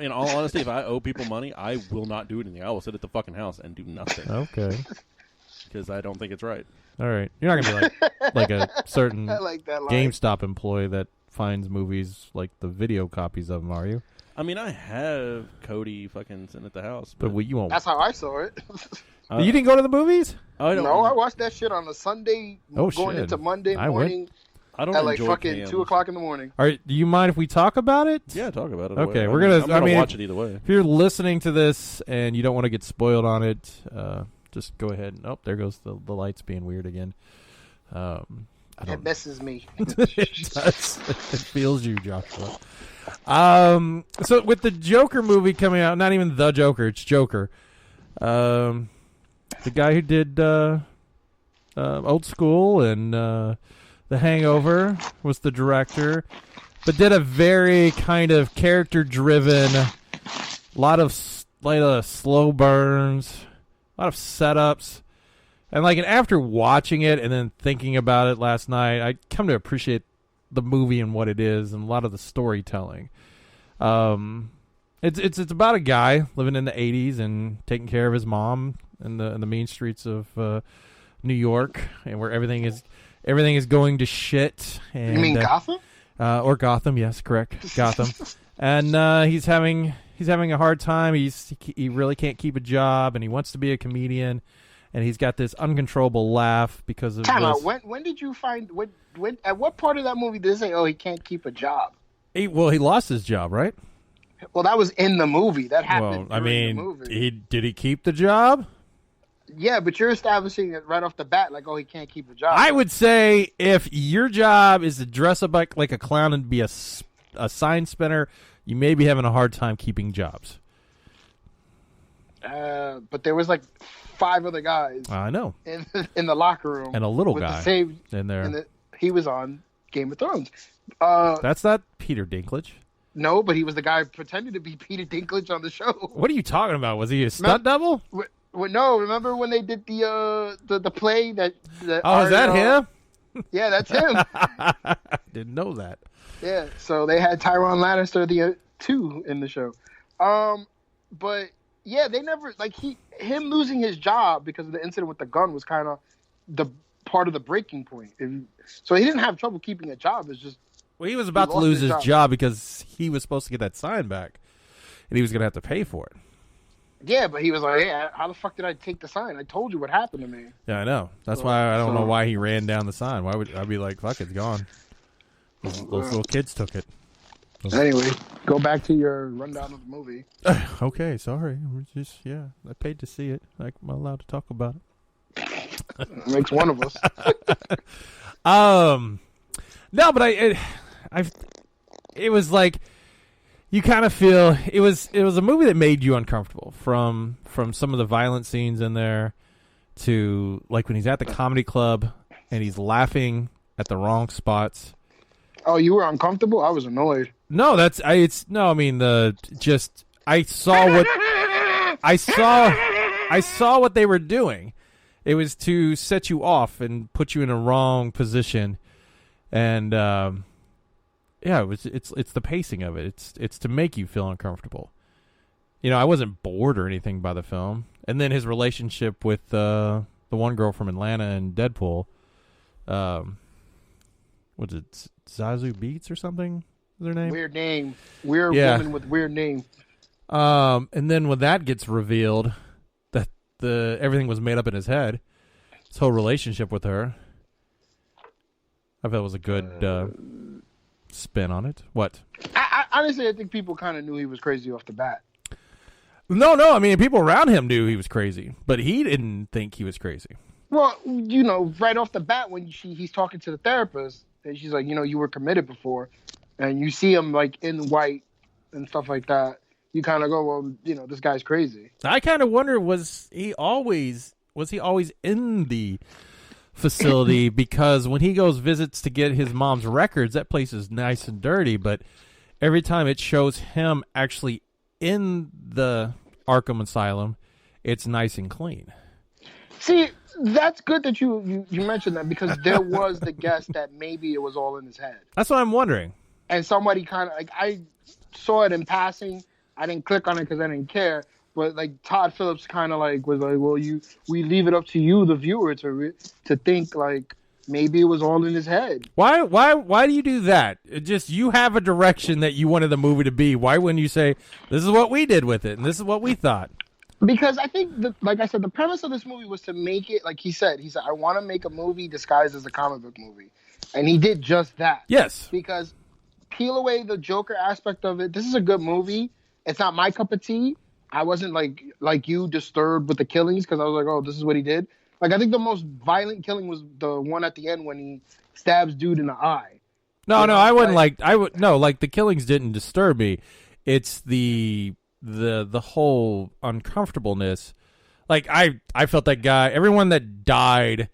In all honesty, if I owe people money, I will not do anything. I will sit at the fucking house and do nothing Okay. because I don't think it's right. All right. You're not going to be like a certain I like that line. GameStop employee that finds movies like the video copies of them, are you? I mean, I have Cody fucking sitting at the house, But you won't. That's how I saw it. You didn't go to the movies? I don't. No, I watched that shit on a Sunday Oh, going shit. into Monday I went. morning I don't at like enjoy fucking cams. 2 o'clock in the morning. All right. Do you mind if we talk about it? Yeah, talk about it. Okay, I'm we're gonna. I'm I mean, watch it either way. If you're listening to this and you don't want to get spoiled on it, just go ahead. Oh, there goes the lights being weird again. I It don't. messes me. It does. It feels you, Joshua. So with the Joker movie coming out, not even the Joker, it's Joker. The guy who did Old School and The Hangover was the director, but did a very kind of character-driven, lot of slow burns, a lot of setups. And like, and after watching it and then thinking about it last night, I come to appreciate the movie and what it is, and a lot of the storytelling. It's about a guy living in the '80s and taking care of his mom in the mean streets of New York, and where everything is going to shit. And, You mean Gotham? or Gotham? Yes, correct, Gotham. And he's having a hard time. He really can't keep a job, and he wants to be a comedian. and he's got this uncontrollable laugh because of Time this. out. When did you find when at what part of that movie did it say, "Oh, he can't keep a job"? He lost his job, right? Well, that was in the movie. That happened. Well, I during mean, the movie. did he keep the job? Yeah, but you're establishing it right off the bat, like, oh, he can't keep a job. I would say if your job is to dress up like a clown and be a sign spinner, you may be having a hard time keeping jobs. But there was like 5 other guys I know. in the locker room, And a little with guy the same, in there. and he was on Game of Thrones. That's not Peter Dinklage. No, but he was the guy pretending to be Peter Dinklage on the show. What are you talking about? Was he a stunt double? No, remember when they did the play that? Oh, is that him? Yeah, that's him. Didn't know that. Yeah, so they had Tyrion Lannister too in the show. But yeah, they never him losing his job because of the incident with the gun was kind of the part of the breaking point. So he didn't have trouble keeping a job. It's just He was about to lose his job because he was supposed to get that sign back, and he was going to have to pay for it. Yeah, but he was like, "Yeah, how the fuck did I take the sign? I told you what happened to me." Yeah, I know. That's why I don't know why he ran down the sign. Why would I be like, "Fuck, it's gone"? Those little kids took it. Anyway, go back to your rundown of the movie. Okay, sorry. I paid to see it. I'm allowed to talk about it. Makes one of us. No, but it was like you kind of feel it was a movie that made you uncomfortable from some of the violent scenes in there to like when he's at the comedy club and he's laughing at the wrong spots. Oh, you were uncomfortable? I was annoyed. No, I saw what they were doing. It was to set you off and put you in a wrong position. And it's the pacing of it. It's to make you feel uncomfortable. I wasn't bored or anything by the film. And then his relationship with the one girl from Atlanta and Deadpool, what's it, Zazu Beats or something? Is her name? Weird name. Weird woman with weird name. And then when that gets revealed, that everything was made up in his head, his whole relationship with her, I thought it was a good spin on it. What? I honestly, I think people kind of knew he was crazy off the bat. No. I mean, people around him knew he was crazy, but he didn't think he was crazy. Well, right off the bat when he's talking to the therapist, and she's like, you were committed before, and you see him like in white and stuff like that, you kind of go, well, this guy's crazy. I kind of wonder, was he always in the facility? Because when he goes visits to get his mom's records, that place is nice and dirty, but every time it shows him actually in the Arkham Asylum, it's nice and clean. See, that's good that you mentioned that, because there was the guess that maybe it was all in his head. That's what I'm wondering. And somebody kind of I saw it in passing. I didn't click on it because I didn't care. But Todd Phillips kind of was like, well, we leave it up to you, the viewer, to think maybe it was all in his head. Why do you do that? You have a direction that you wanted the movie to be. Why wouldn't you say, this is what we did with it and this is what we thought? Because I think like I said, the premise of this movie was to make it like he said, I want to make a movie disguised as a comic book movie, and he did just that. Yes. Because peel away the Joker aspect of it. This is a good movie. It's not my cup of tea. I wasn't like you disturbed with the killings because I was like, oh, this is what he did. I think the most violent killing was the one at the end when he stabs dude in the eye. No, I wouldn't the killings didn't disturb me. It's the whole uncomfortableness. I felt that guy, everyone that died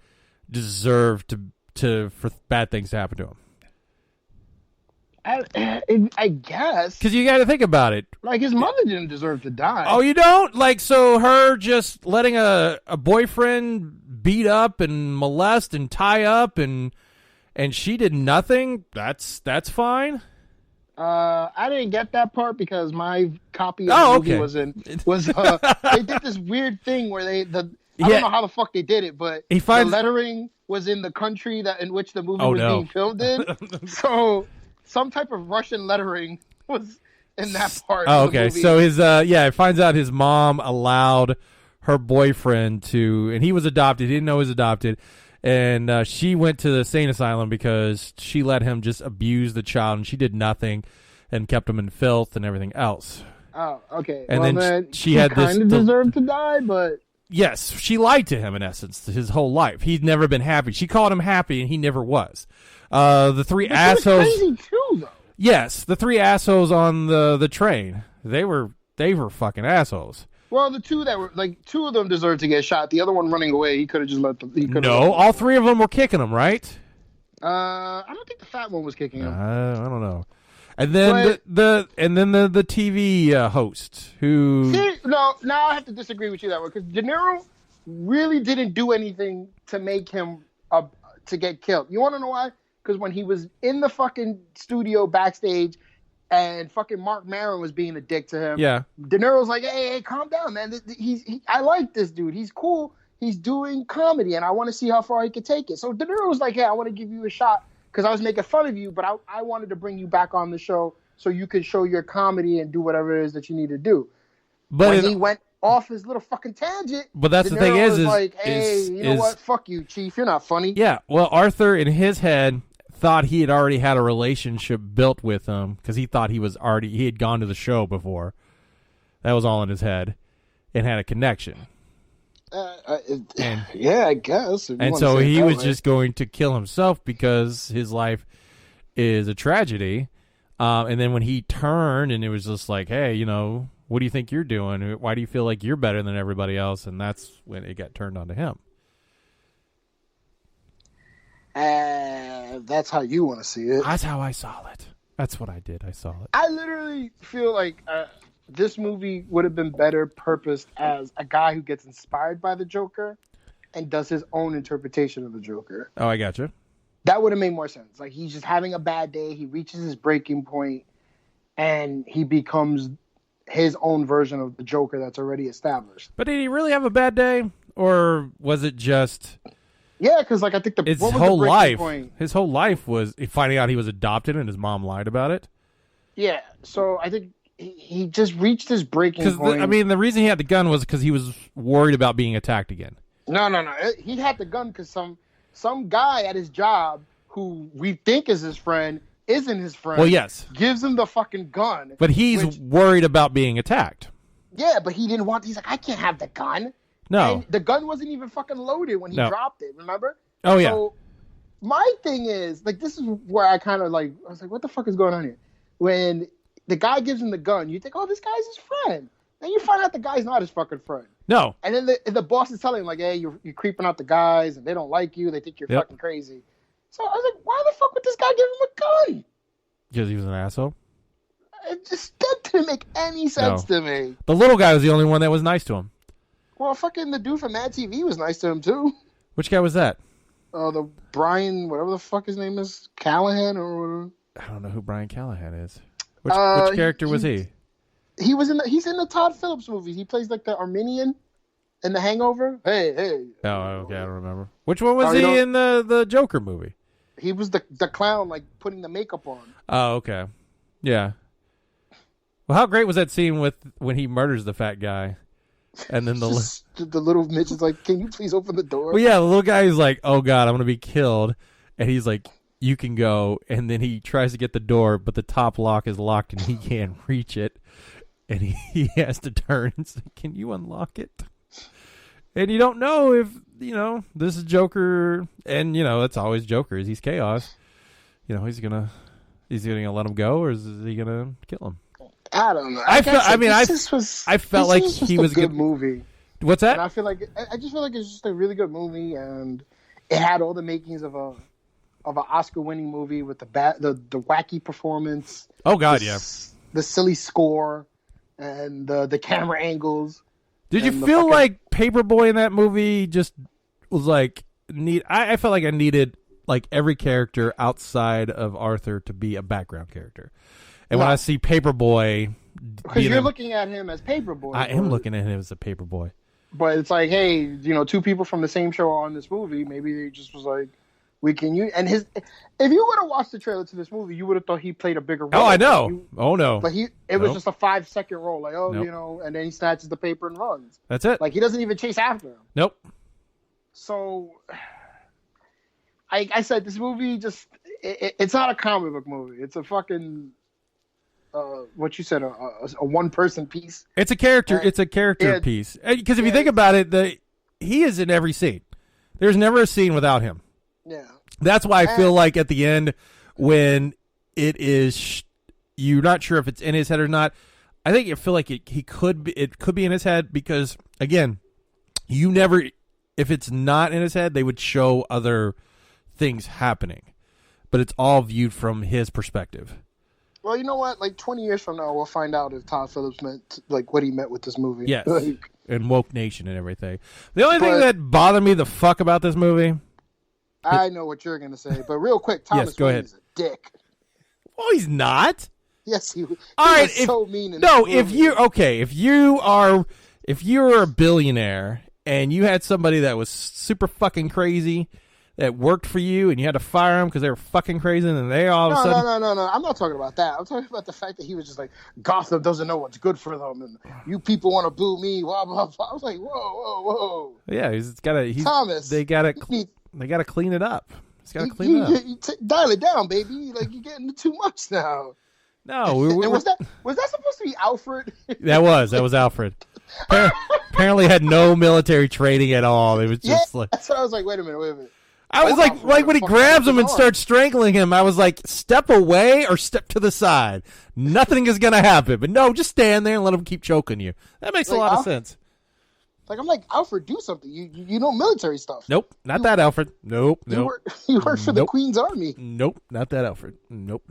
deserved for bad things to happen to him. I guess. Because you got to think about it. His mother didn't deserve to die. Oh, you don't? So her just letting a boyfriend beat up and molest and tie up and she did nothing? That's fine? I didn't get that part because my copy of the movie was they did this weird thing where I don't know how the fuck they did it, but the lettering was in the country in which the movie was being filmed in. So some type of Russian lettering was in that part. Oh, of the okay. movie. So his it finds out his mom allowed her boyfriend to, and he was adopted. He didn't know he was adopted. And she went to the insane asylum because she let him just abuse the child, and she did nothing and kept him in filth and everything else. Oh, okay. And well, then she had this. Kind of deserved to die, but yes, she lied to him in essence his whole life. He'd never been happy. She called him happy, and he never was. The three assholes. Crazy too, though. Yes, the three assholes on the train. They were fucking assholes. Well, the two that were like two of them deserved to get shot. The other one running away, he could have just let them. No, all three of them were kicking him, right? I don't think the fat one was kicking him. I don't know. And then the TV host who. See, no, now I have to disagree with you that way because De Niro really didn't do anything to make him to get killed. You want to know why? Because when he was in the fucking studio backstage. And fucking Mark Maron was being a dick to him. Yeah. De Niro's like, hey, calm down, man. I like this dude. He's cool. He's doing comedy, and I want to see how far he can take it. So De Niro was like, hey, I want to give you a shot because I was making fun of you, but I wanted to bring you back on the show so you could show your comedy and do whatever it is that you need to do. But when he went off his little fucking tangent, but that's De the thing Niro is was like, hey, you know what? Fuck you, Chief. You're not funny. Yeah. Well, Arthur in his head thought he had already had a relationship built with him because he thought he had gone to the show before. That was all in his head, and had a connection. Yeah, I guess. And so he was just going to kill himself because his life is a tragedy. And then when he turned, and it was just like, hey, what do you think you're doing? Why do you feel like you're better than everybody else? And that's when it got turned onto him. That's how you want to see it. That's how I saw it. That's what I did. I saw it. I literally feel like this movie would have been better purposed as a guy who gets inspired by the Joker and does his own interpretation of the Joker. Oh, I got you. That would have made more sense. Like, he's just having a bad day. He reaches his breaking point, and he becomes his own version of the Joker that's already established. But did he really have a bad day? Or was it just... Yeah, because I think his whole life was finding out he was adopted and his mom lied about it. Yeah, so I think he just reached his breaking point. The reason he had the gun was because he was worried about being attacked again. No. He had the gun because some guy at his job who we think is his friend isn't his friend. Well, yes. Gives him the fucking gun. But he's worried about being attacked. Yeah, but he didn't want... He's like, I can't have the gun. No. And the gun wasn't even fucking loaded when he dropped it, remember? Oh, yeah. So my thing is, like, this is where I kind of like, I was like, what the fuck is going on here? When the guy gives him the gun, you think, oh, this guy's his friend. Then you find out the guy's not his fucking friend. No. And then the boss is telling him, like, hey, you're creeping out the guys, and they don't like you. They think you're fucking crazy. So I was like, why the fuck would this guy give him a gun? Because he was an asshole? That didn't make any sense to me. The little guy was the only one that was nice to him. Well, fucking the dude from Mad TV was nice to him, too. Which guy was that? The Brian, whatever the fuck his name is, Callahan or whatever. I don't know who Brian Callahan is. Which character was he? He's in the Todd Phillips movies. He plays like the Armenian in The Hangover. Hey. Oh, okay, I don't remember. Which one was he in the Joker movie? He was the clown, like, putting the makeup on. Oh, okay. Yeah. Well, how great was that scene when he murders the fat guy? And then the little Mitch is like, can you please open the door? Well, yeah, the little guy is like, oh, God, I'm going to be killed. And he's like, you can go. And then he tries to get the door, but the top lock is locked and he can't reach it. And he has to turn and say, can you unlock it? And you don't know if, this is Joker. And, it's always Joker. He's chaos. He's going to let him go, or is he going to kill him? I don't know. I felt like he was a good movie. What's that? And I just feel like it's just a really good movie, and it had all the makings of an Oscar-winning movie with the wacky performance. Oh God, the silly score, and the camera angles. Did you feel like Paperboy in that movie just was like neat? I felt like I needed like every character outside of Arthur to be a background character. And when I see Paperboy... Because you're looking at him as Paperboy. I am looking at him as a Paperboy. But it's like, hey, two people from the same show are on this movie. Maybe they just was like, we can use. And his, if you would have watched the trailer to this movie, you would have thought he played a bigger role. Oh, I know. Oh no. But it was Nope. just a 5-second role, like Nope. you know, and then he snatches the paper and runs. That's it. Like he doesn't even chase after him. Nope. So, I said this movie it's not a comic book movie. It's a fucking what you said, a one-person piece. It's a character. It's a character Yeah. piece. Because if you think about it, he is in every scene. There's never a scene without him. Yeah. That's why I feel like at the end, when it is, you're not sure if it's in his head or not. I think you feel like it could be in his head because again, you never, if it's not in his head, they would show other things happening, but it's all viewed from his perspective. Well, you know what? Like 20 years from now, we'll find out if Todd Phillips meant like what he meant with this movie. Yes, Like, and Woke Nation and everything. The only thing that bothered me the fuck about this movie. I know what you're gonna say, but real quick, Thomas go Wayne ahead. is a dick. Well, he's not. Yes, he was If so mean. In no, this if movie. if you're a billionaire and you had somebody that was super fucking crazy that worked for you and you had to fire them because they were fucking crazy and then they all of a sudden No. I'm not talking about that. I'm talking about the fact that he was just like, Gotham doesn't know what's good for them, and you people want to boo me. Blah blah blah. I was like, whoa. yeah, Thomas, they gotta clean it up. He's gotta clean it up. Dial it down, baby. Like you're getting too much now. No, And was that supposed to be Alfred? that was Alfred. Apparently had no military training at all. It was just like That's what I was like. Wait a minute. I was like when he grabs him and starts strangling him, I was like, step away or step to the side. Nothing is going to happen. But no, just stand there and let him keep choking you. That makes a lot of sense. Like, I'm like, Alfred, do something. You know military stuff. Nope, not that Alfred. Nope. You work for the Queen's Army. Nope, not that Alfred. Nope.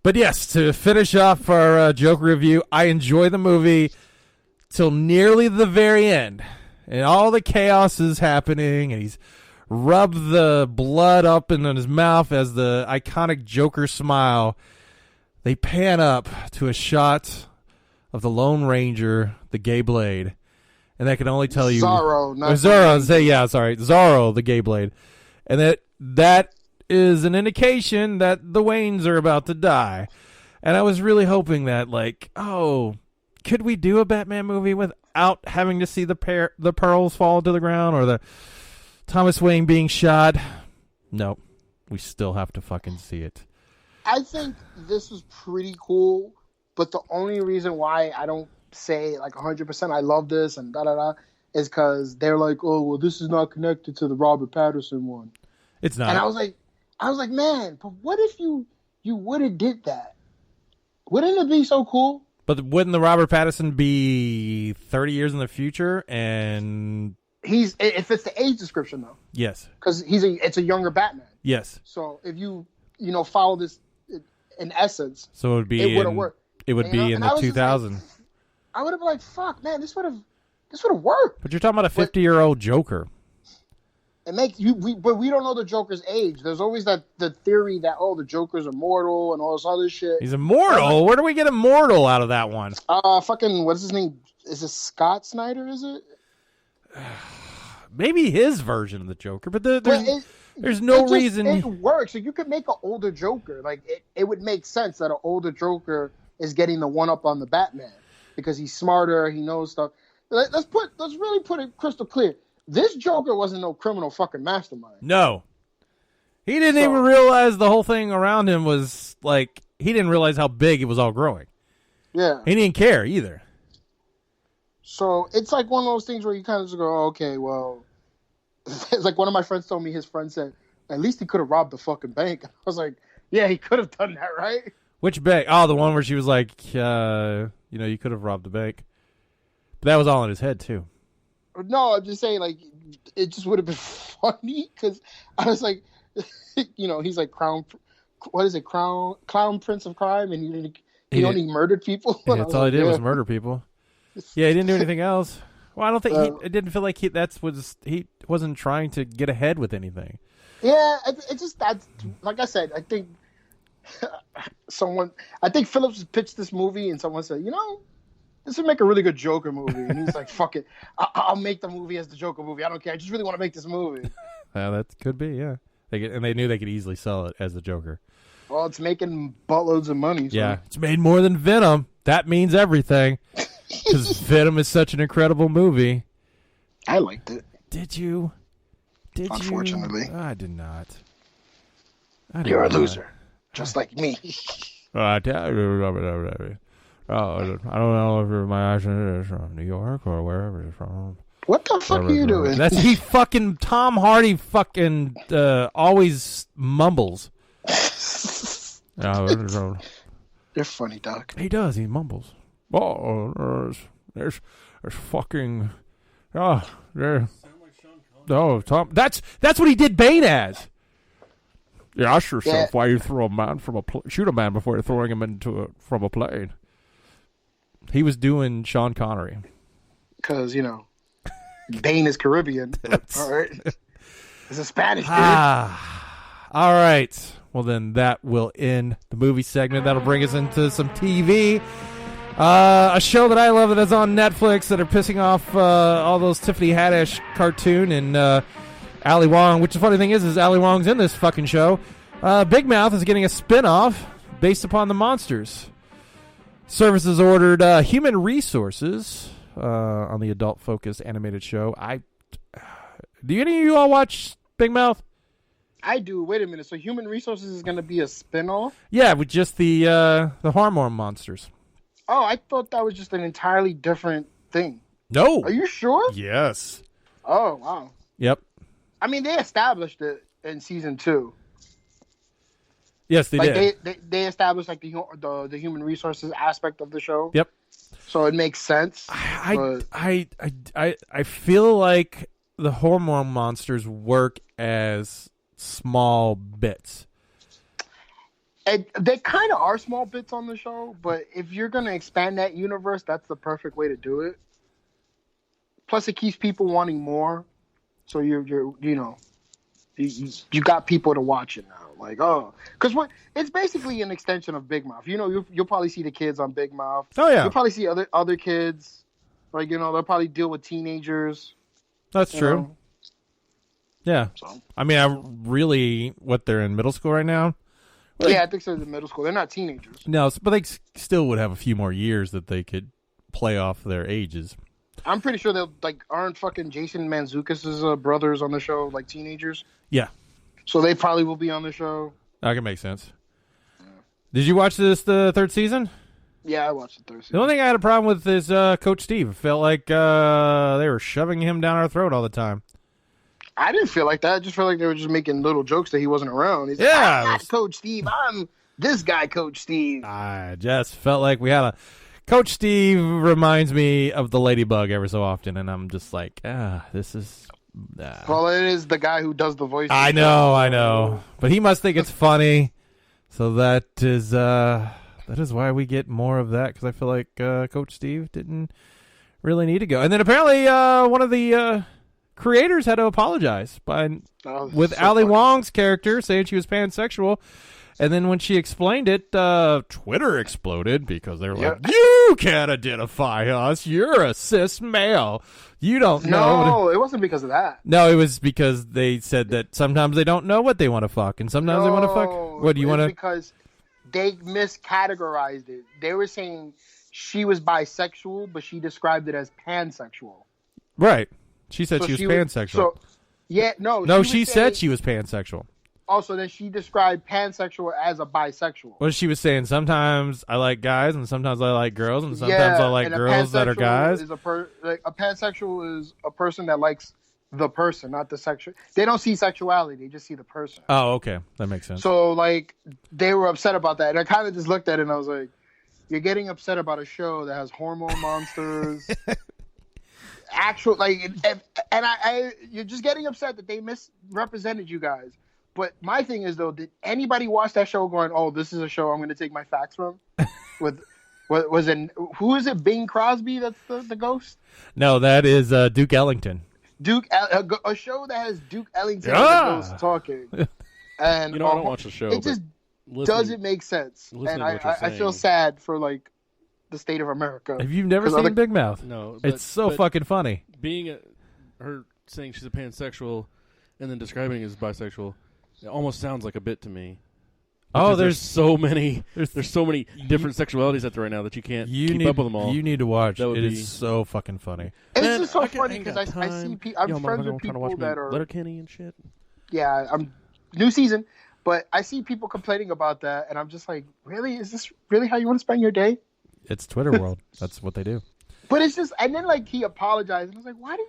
But yes, to finish off our Joker review, I enjoy the movie till nearly the very end. And all the chaos is happening, and he's rubbed the blood up in his mouth as the iconic Joker smile. They pan up to a shot of the Lone Ranger, the Gay Blade. And that can only tell you... Zorro, Zorro, the Gay Blade. And that is an indication that the Waynes are about to die. And I was really hoping that, like, could we do a Batman movie without having to see the pearls fall to the ground or the Thomas Wayne being shot? No, we still have to fucking see it. I think this was pretty cool, but the only reason why I don't say like 100% I love this and is because they're like, oh well, this is not connected to the Robert Pattinson one. It's not. And I was like, man, but what if you would have did that? Wouldn't it be so cool? But wouldn't the Robert Pattinson be 30 years in the future? And if it's the age description though. Yes. Because it's a younger Batman. Yes. So if you follow this in essence, so it would be. It would have worked. It would be in the 2000s. I would have been like, "Fuck, man, this would have worked." But you're talking about a 50-year-old Joker. But we don't know the Joker's age. There's always the theory that the Joker's immortal and all this other shit. He's immortal. Where do we get immortal out of that one? Fucking what's his name? Is it Scott Snyder? Is it? Maybe his version of the Joker, but there's no reason. It works. So you could make an older Joker. Like it would make sense that an older Joker is getting the one up on the Batman because he's smarter. He knows stuff. Let's really put it crystal clear. This Joker wasn't no criminal fucking mastermind. No. He didn't even realize the whole thing around him was like, he didn't realize how big it was all growing. Yeah. He didn't care either. So it's like one of those things where you kind of just go, okay, well, it's like one of my friends told me his friend said, at least he could have robbed the fucking bank. I was like, yeah, he could have done that, right? Which bank? Oh, the one where she was like, you could have robbed the bank. But that was all in his head, too. No, I'm just saying, like, it just would have been funny because I was like, he's like Clown Prince of Crime, and he only murdered people. Yeah, that's all he did was murder people. Yeah, he didn't do anything else. Well, I don't think it didn't feel like he wasn't trying to get ahead with anything. Yeah, it's just that, like I said, I think Phillips pitched this movie and someone said, this would make a really good Joker movie. And he's like, fuck it. I'll make the movie as the Joker movie. I don't care. I just really want to make this movie. Yeah, that could be, yeah. They knew they could easily sell it as the Joker. Well, it's making buttloads of money. So. Yeah, it's made more than Venom. That means everything. Because Venom is such an incredible movie. I liked it. Did you? Unfortunately. I did not. You're a loser. Just like me. I don't know if my accent is from New York or wherever it's from. What the fuck are you doing? That's he fucking Tom Hardy fucking always mumbles. You're funny, Doc. He does. He mumbles. Oh, there's fucking. Oh, there. Oh, Tom. That's what he did Bane as. Yeah, ask yourself why you throw a man from shoot a man before you're throwing him from a plane. He was doing Sean Connery. Because, Bane is Caribbean. All right. It's a Spanish dude. All right. Well, then that will end the movie segment. That'll bring us into some TV. A show that I love that's on Netflix that are pissing off all those Tiffany Haddish cartoon and Ali Wong, which the funny thing is Ali Wong's in this fucking show. Big Mouth is getting a spin-off based upon the monsters. Services ordered Human Resources on the adult-focused animated show. Do any of you all watch Big Mouth? I do. Wait a minute. So Human Resources is going to be a spin-off? Yeah, with just the hormone monsters. Oh, I thought that was just an entirely different thing. No. Are you sure? Yes. Oh, wow. Yep. I mean, they established it in season 2. Yes, they did. They established like the human resources aspect of the show. Yep. So it makes sense. I feel like the hormone monsters work as small bits. They kind of are small bits on the show, but if you're going to expand that universe, that's the perfect way to do it. Plus, it keeps people wanting more. So you got people to watch it now. Like, because it's basically an extension of Big Mouth. You'll probably see the kids on Big Mouth. Oh yeah. You'll probably see other kids. Like, they'll probably deal with teenagers. That's true. Yeah. So. I mean, they're in middle school right now. Yeah, I think so. In middle school, they're not teenagers. No, but they still would have a few more years that they play off their ages. I'm pretty sure they'll aren't fucking Jason Mantzoukas' brothers on the show like teenagers. Yeah. So they probably will be on the show. That can make sense. Yeah. Did you watch the third season? Yeah, I watched the third season. The only thing I had a problem with is Coach Steve. It felt like they were shoving him down our throat all the time. I didn't feel like that. I just felt like they were just making little jokes that he wasn't around. He's I'm not Coach Steve. I'm this guy, Coach Steve. I just felt like we had a... Coach Steve reminds me of the Ladybug every so often, and I'm just like, this is... Well, it is the guy who does the voice. I know. But he must think it's funny. So that is why we get more of that, because I feel like Coach Steve didn't really need to go. And then apparently one of the... creators had to apologize with Ali Wong's character saying she was pansexual, and then when she explained it, Twitter exploded because they were like, "You can't identify us. You're a cis male. You don't know." No, it wasn't because of that. No, it was because they said that sometimes they don't know what they want to fuck, and sometimes they want to fuck. What do you want to? Because they miscategorized it. They were saying she was bisexual, but she described it as pansexual. Right. She said she was pansexual. She said she was pansexual. Also, then she described pansexual as a bisexual. Well, she was saying sometimes I like guys and sometimes I like girls and sometimes I like girls that are guys. A pansexual is a person that likes the person, not the sexual. They don't see sexuality; they just see the person. Oh, okay, that makes sense. So, they were upset about that, and I kind of just looked at it and I was like, "You're getting upset about a show that has hormone monsters." You're just getting upset that they misrepresented you guys. But my thing is, though, did anybody watch that show going, "Oh, this is a show I'm going to take my facts from"? Who is it? Bing Crosby? That's the ghost. No, that is Duke Ellington. A show that has Duke Ellington as the ghost talking. And I don't watch the show. It just doesn't make sense, and I feel sad for the state of America. Have you never seen Big Mouth? No. It's so fucking funny. Being her saying she's a pansexual and then describing as bisexual, It almost sounds like a bit to me. Oh, Because there's so many. There's so many different sexualities out there right now that you can't keep up with them all. You need to watch. That would It be- is so fucking funny. It's Man, just so I funny ain't because got I see time. people. I'm Yo, friends motherfucker, with trying to watch people me that are. Letterkenny and shit. Yeah, I'm new season, but I see people complaining about that, and I'm just like, really? Is this really how you want to spend your day? It's Twitter world. That's what they do. But it's just, and then like he apologized, and I was like, why did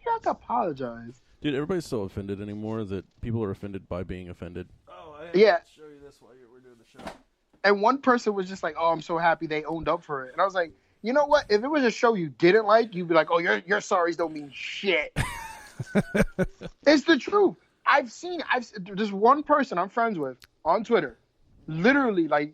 you have to apologize? Dude, everybody's so offended anymore that people are offended by being offended. Oh, I Yeah. show you this while we're doing the show. And one person was just like, "Oh, I'm so happy they owned up for it," and I was like, you know what? If it was a show you didn't like, you'd be like, "Oh, your sorries don't mean shit." It's the truth. There's one person I'm friends with on Twitter, literally like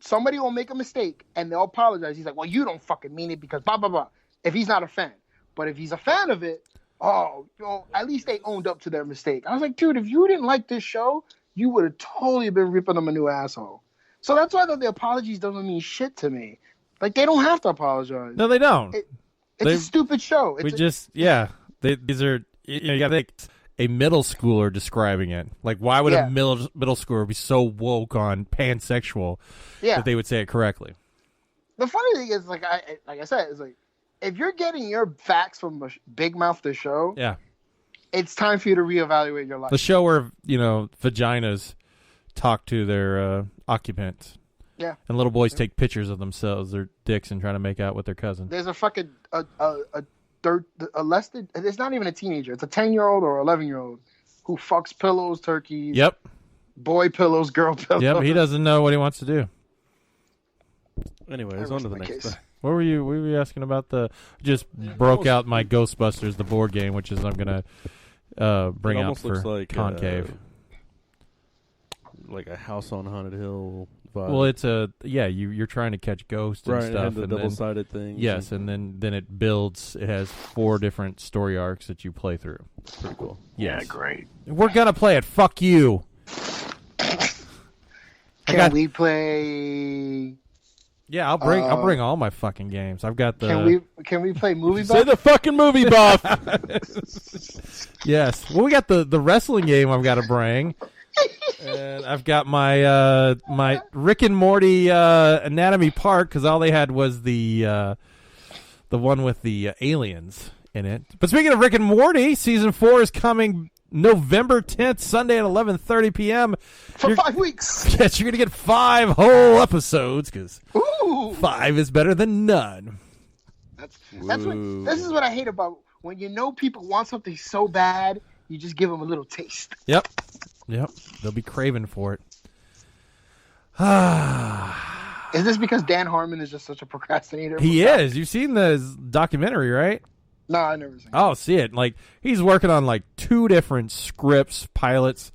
somebody will make a mistake and they'll apologize. He's like, "Well, you don't fucking mean it because blah blah blah." If he's not a fan, but if he's a fan of it, at least they owned up to their mistake. I was like, dude, if you didn't like this show, you would have totally been ripping them a new asshole. So that's why the apologies doesn't mean shit to me. Like they don't have to apologize. No, they don't. It's They- a stupid show. These are you got to think a middle schooler describing it. Like, why would Yeah. a middle schooler be so woke on pansexual Yeah. that they would say it correctly? The funny thing is, like I said, is like if you're getting your facts from Big Mouth the show, Yeah, it's time for you to reevaluate your life. the show where vaginas talk to their occupants. Yeah. And little boys take pictures of themselves, their dicks, and trying to make out with their cousin. There's a fucking it's not even a teenager. It's a 10-year-old or 11-year-old who fucks pillows, turkeys, Yep. boy pillows, girl pillows. Yep. He doesn't know what he wants to do. Anyways, I on to the rest my next case. thing. What were you asking about? Just broke out my Ghostbusters, the board game, which is I'm gonna bring It out almost for looks like Concave. like a House on Haunted Hill vibe. Well, it's you're trying to catch ghosts and right, it stuff, had the and then, double-sided thing. yes, and then it builds. It has 4 different story arcs that you play through. pretty cool. Yes, Great. we're gonna play it. Fuck you. Can we play? Yeah, I'll bring all my fucking games. I've got the. Can we play movie? Say Buff? the fucking movie buff. Yes. Well, we got the wrestling game I've got to bring. And I've got my my Rick and Morty Anatomy Park because all they had was the one with the aliens in it. But speaking of Rick and Morty, season 4 is coming November 10th, Sunday at 11:30 p.m. For 5 weeks. Yes, you're gonna get 5 whole episodes because Ooh. 5 is better than none. That's what. This is what I hate about when people want something so bad, you just give them a little taste. Yep. They'll be craving for it. Is this because Dan Harmon is just such a procrastinator? He is. You've seen the documentary, right? No, I never seen it. Oh, see it. Like, he's working on, 2 different scripts, pilots,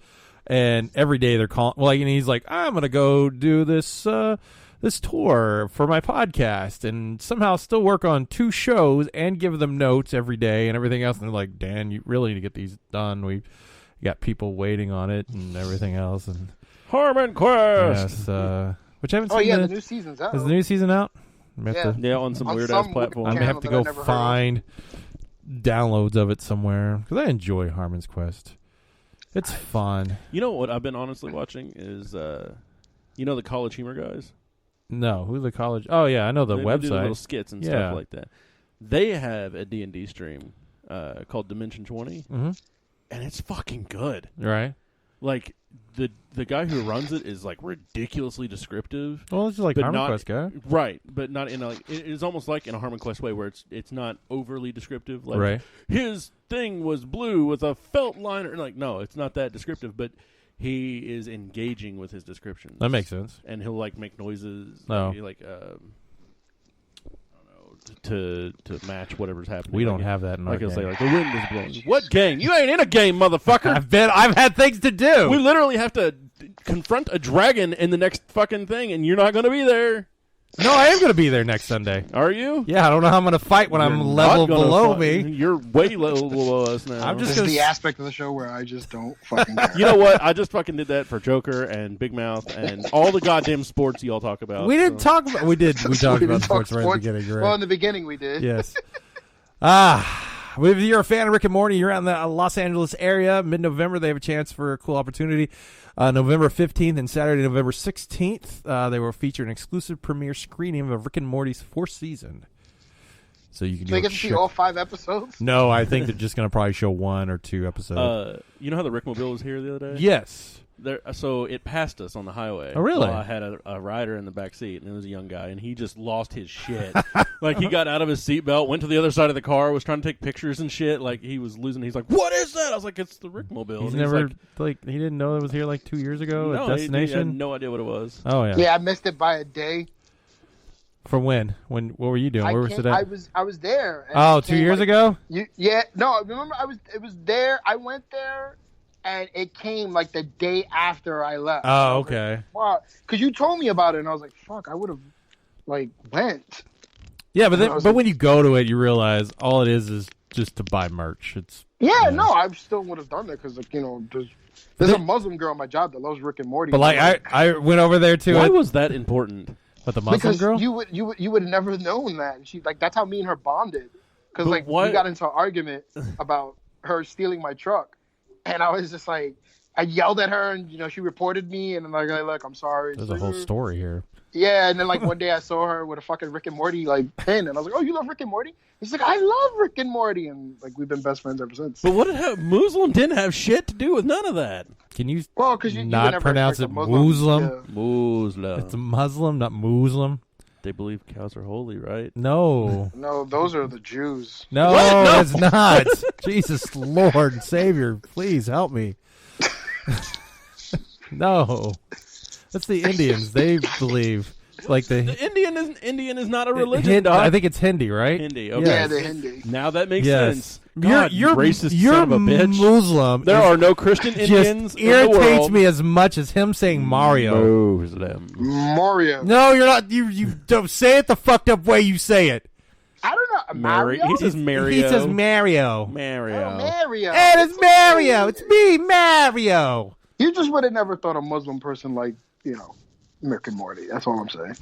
and every day they're calling. Well, and he's like, I'm going to go do this this tour for my podcast and somehow still work on 2 shows and give them notes every day and everything else. And they're like, Dan, you really need to get these done. We got people waiting on it and everything else. And Harmon Quest. yes, which I haven't Oh seen. yeah, the new season's out. Is the new season out? I'm gonna have to- Yeah, on some On weird-ass some platform. I'm gonna have channel to that I go never heard of. find downloads of it somewhere because I enjoy Harmon's Quest. It's fun. You know what I've been honestly watching is, the College Humor guys? No, who's the college? Oh yeah, I know the They do little website. skits and Yeah. stuff like that. They have a D&D stream called Dimension 20, Mm-hmm. and it's fucking good. Right. Like, the guy who runs it is, ridiculously descriptive. Well, it's just like But Harmon not- Quest guy. Right, but not in it is almost like in a Harmon Quest way where it's not overly descriptive. Like, Right. his thing was blue with a felt liner. Like, no, it's not that descriptive, but he is engaging with his descriptions. That makes sense. And he'll make noises. No. I don't know, to match whatever's happening. We don't have that in our Like he'll say, game. the wind is blowing. What game? You ain't in a game, motherfucker. I've had things to do. We literally have to confront a dragon in the next fucking thing, and you're not going to be there. No, I am going to be there next Sunday. Are you? Yeah, I don't know how I'm going to fight when I'm You're level not gonna below fight- me. You're way below us now. I'm just This is gonna the aspect of the show where I just don't fucking care. You know what? I just fucking did that for Joker and Big Mouth and all the goddamn sports y'all talk about. We didn't so. talk about. We did. We talked We about didn't talk sports right at the beginning. You're Well, right. in the beginning we did. Yes. If you're a fan of Rick and Morty, you're around the Los Angeles area, mid-November, they have a chance for a cool opportunity. November 15th and Saturday, November 16th, they will feature an exclusive premiere screening of Rick and Morty's fourth season. So you can Do they get to see all 5 episodes? No, I think they're just going to probably show 1 or 2 episodes. You know how the Rickmobile was here the other day? Yes. So it passed us on the highway. Oh, really? Well, I had a rider in the back seat, and it was a young guy, and he just lost his shit. Like, he got out of his seatbelt, went to the other side of the car, was trying to take pictures and shit. Like, he was losing. He's like, "What is that?" I was like, "It's the Rickmobile." He's And never, like, he didn't know it was here like 2 years ago no, at Destination? He had no idea what it was. Oh, yeah. Yeah, I missed it by a day. From when? What were you doing? Where was it at? I was there. And Oh, it 2 came, years like, ago? No, remember it was there. I went there, and it came like the day after I left. Oh, okay. Wow, because you told me about it, and I was like, "Fuck, I would have went." Yeah, but I was but like- when you go to it, you realize all it is just to buy merch. It's Yeah, no, I still would have done that because there's a Muslim girl at my job that loves Rick and Morty. But like I went over there to Why it. was that important? But the Muslim because girl? you would have never known that. And she that's how me and her bonded. Because But why- we got into an argument about her stealing my truck, and I was just like, I yelled at her, and she reported me, and I'm like, "Look, I'm sorry." There's a whole story here. Yeah, and then one day I saw her with a fucking Rick and Morty pin, and I was like, "Oh, you love Rick and Morty?" He's like, "I love Rick and Morty," and we've been best friends ever since. But Muslim didn't have shit to do with none of that. Can you Well, because you not would never pronounce expect it a Muslim. Muslim? Yeah. Muslim. It's a Muslim, not Muslim. They believe cows are holy, right? No. No, those are the Jews. No, What? it's not. Jesus, Lord, and Savior, please help me. No. That's the Indians. They believe. Like The Indian is not a religion, dog. I think it's Hindi, right? Hindi. Okay. Yes. Yeah, they're Hindi. Now that makes Yes. sense. God, you're racist you're son of a bitch. Muslim. There is- are no Christian Indians just in the irritates world. me as much as him saying Mario. Muslim. Mario. No, you're not. You don't say it the fucked up way you say it. I don't know. Mario? He says Mario. He says Mario. Mario. Oh, Mario. And it's Mario. It's me, Mario. You just would have never thought a Muslim person Rick and Morty. That's all I'm saying.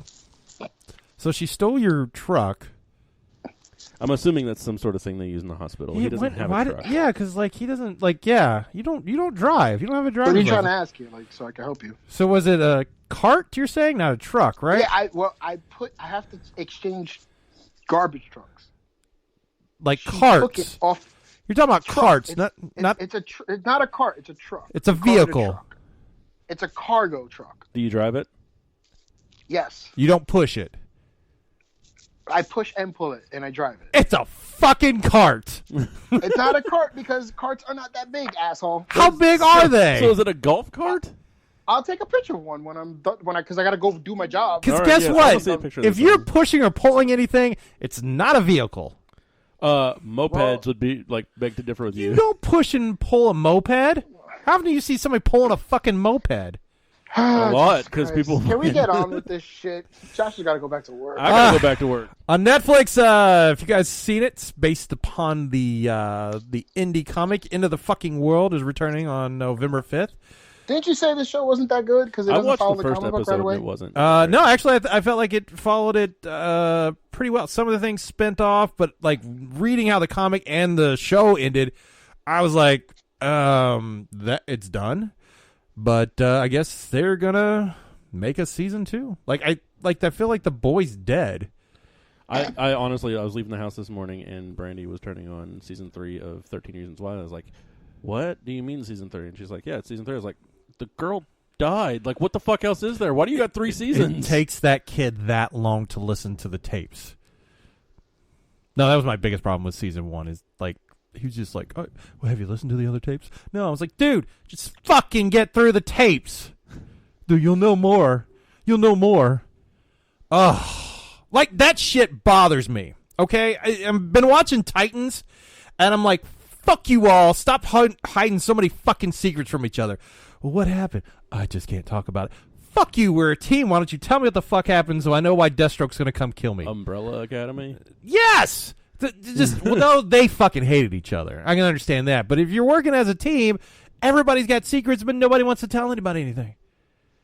So she stole your truck. I'm assuming that's some sort of thing they use in the hospital. He doesn't have a truck. Yeah, because he doesn't you don't drive. You don't have a What driver's are you trying to license. ask you, so I can help you? So was it a cart? You're saying not a truck, right? Yeah, I have to exchange garbage trucks. Like She took carts. it off. You're talking about carts, It's not a cart. It's a truck. It's a They call it vehicle. truck. It's a cargo truck. Do you drive it? Yes, You don't push it. I push and pull it, and I drive it. It's a fucking cart. It's not a cart because carts are not that big, asshole. How big are they? So is it a golf cart? I'll take a picture of one when I'm done, because I gotta go do my job. Because All right, guess yeah, what? I'll see a picture of If this you're one. pushing or pulling anything, it's not a vehicle. Mopeds would be beg to differ with You you. don't push and pull a moped. How often do you see somebody pulling a fucking moped? A lot, because Christ. people. Can we get on with this shit? Josh has got to go back to work. I gotta go back to work. On Netflix, if you guys seen it, it's based upon the indie comic Into the Fucking World is returning on November 5th. Didn't you say the show wasn't that good because it I doesn't watched follow the the first comic book episode right away? and it wasn't. No, actually, I felt like it followed it pretty well. Some of the things spent off, but like reading how the comic and the show ended, I was like, that it's done. But I guess they're gonna make a season 2. I feel like the boy's dead. I honestly, I was leaving the house this morning and Brandy was turning on season 3 of 13 Reasons Why. I was like, "What do you mean season 3?" And she's like, "Yeah, it's season 3." I was like, "The girl died. Like, what the fuck else is there? Why do you got 3 It seasons?" takes that kid that long to listen to the tapes. No, that was my biggest problem with season 1 is he was just like, oh, well, have you listened to the other tapes? No, I was like, dude, just fucking get through the tapes. Dude, you'll know more. You'll know more. Ugh. That shit bothers me, okay? I've been watching Titans, and I'm like, fuck you all. Stop hiding so many fucking secrets from each other. Well, what happened? I just can't talk about it. Fuck you, we're a team. Why don't you tell me what the fuck happened so I know why Deathstroke's going to come kill me? Umbrella Academy. Yes! No, they fucking hated each other. I can understand that. But if you're working as a team, everybody's got secrets, but nobody wants to tell anybody anything.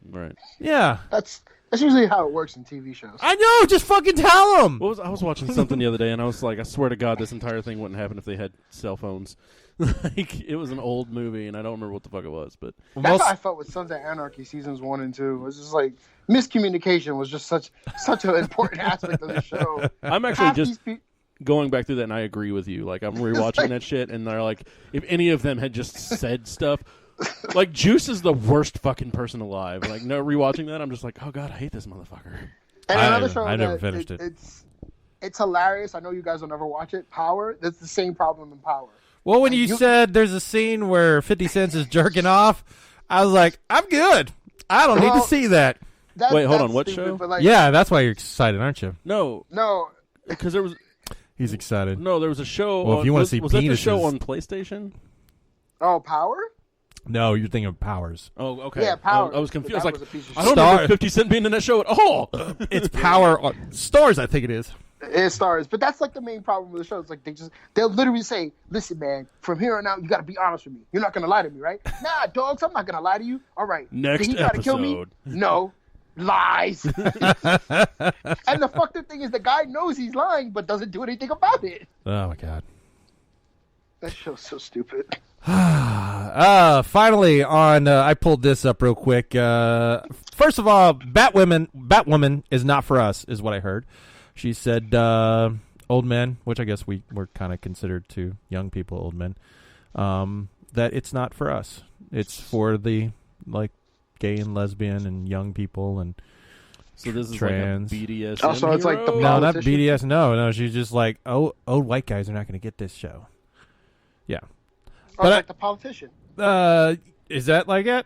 Right. Yeah. That's That's usually how it works in TV shows. I know. Just fucking tell them. I was watching something the other day, and I was like, I swear to God, this entire thing wouldn't happen if they had cell phones. Like, it was an old movie, and I don't remember what the fuck it was, but That's how I felt with Sons of Anarchy seasons 1 and 2. It was just like miscommunication was just such an important aspect of the show. I'm actually going back through that, and I agree with you. Like, I'm rewatching that shit, and they're like, if any of them had just said stuff, like, Juice is the worst fucking person alive. Like, no, rewatching that, I'm just like, oh God, I hate this motherfucker. And another show I never that finished it. It's hilarious. I know you guys will never watch it. Power. That's the same problem in Power. Well, when you said there's a scene where 50 Cent is jerking off, I was like, I'm good. I don't need to see that. Wait, hold on. What show? Like, Yeah, that's why you're excited, aren't you? No, because there was He's excited. there was a show. Well, if you want to see was that the penises- show on PlayStation? Oh, Power. No, you're thinking of Powers. Oh, okay. Yeah, Power. I was confused. I was That like, was a piece of I don't Star- remember 50 Cent being in that show at all. It's Power on Stars, I think it is. It stars, but that's like the main problem with the show. It's like they'll literally say, "Listen, man, from here on out, you got to be honest with me. You're not gonna lie to me, right? Nah, dogs, I'm not gonna lie to you. All right, Next did he try to kill me? episode. No, lies. And the fucked up thing is, the guy knows he's lying, but doesn't do anything about it. Oh my God. That show's so stupid. Finally, I pulled this up real quick. First of all, Batwoman is not for us, is what I heard. She said, old men, which I guess we're kind of considered to young people, old men, that it's not for us. It's for the, like, gay and lesbian and young people and So this is trans. like a BDSM Also, it's like the hero? No, not politician? BDS. No. She's just like, old white guys are not going to get this show. Yeah. Or But like the politician. Is that like it?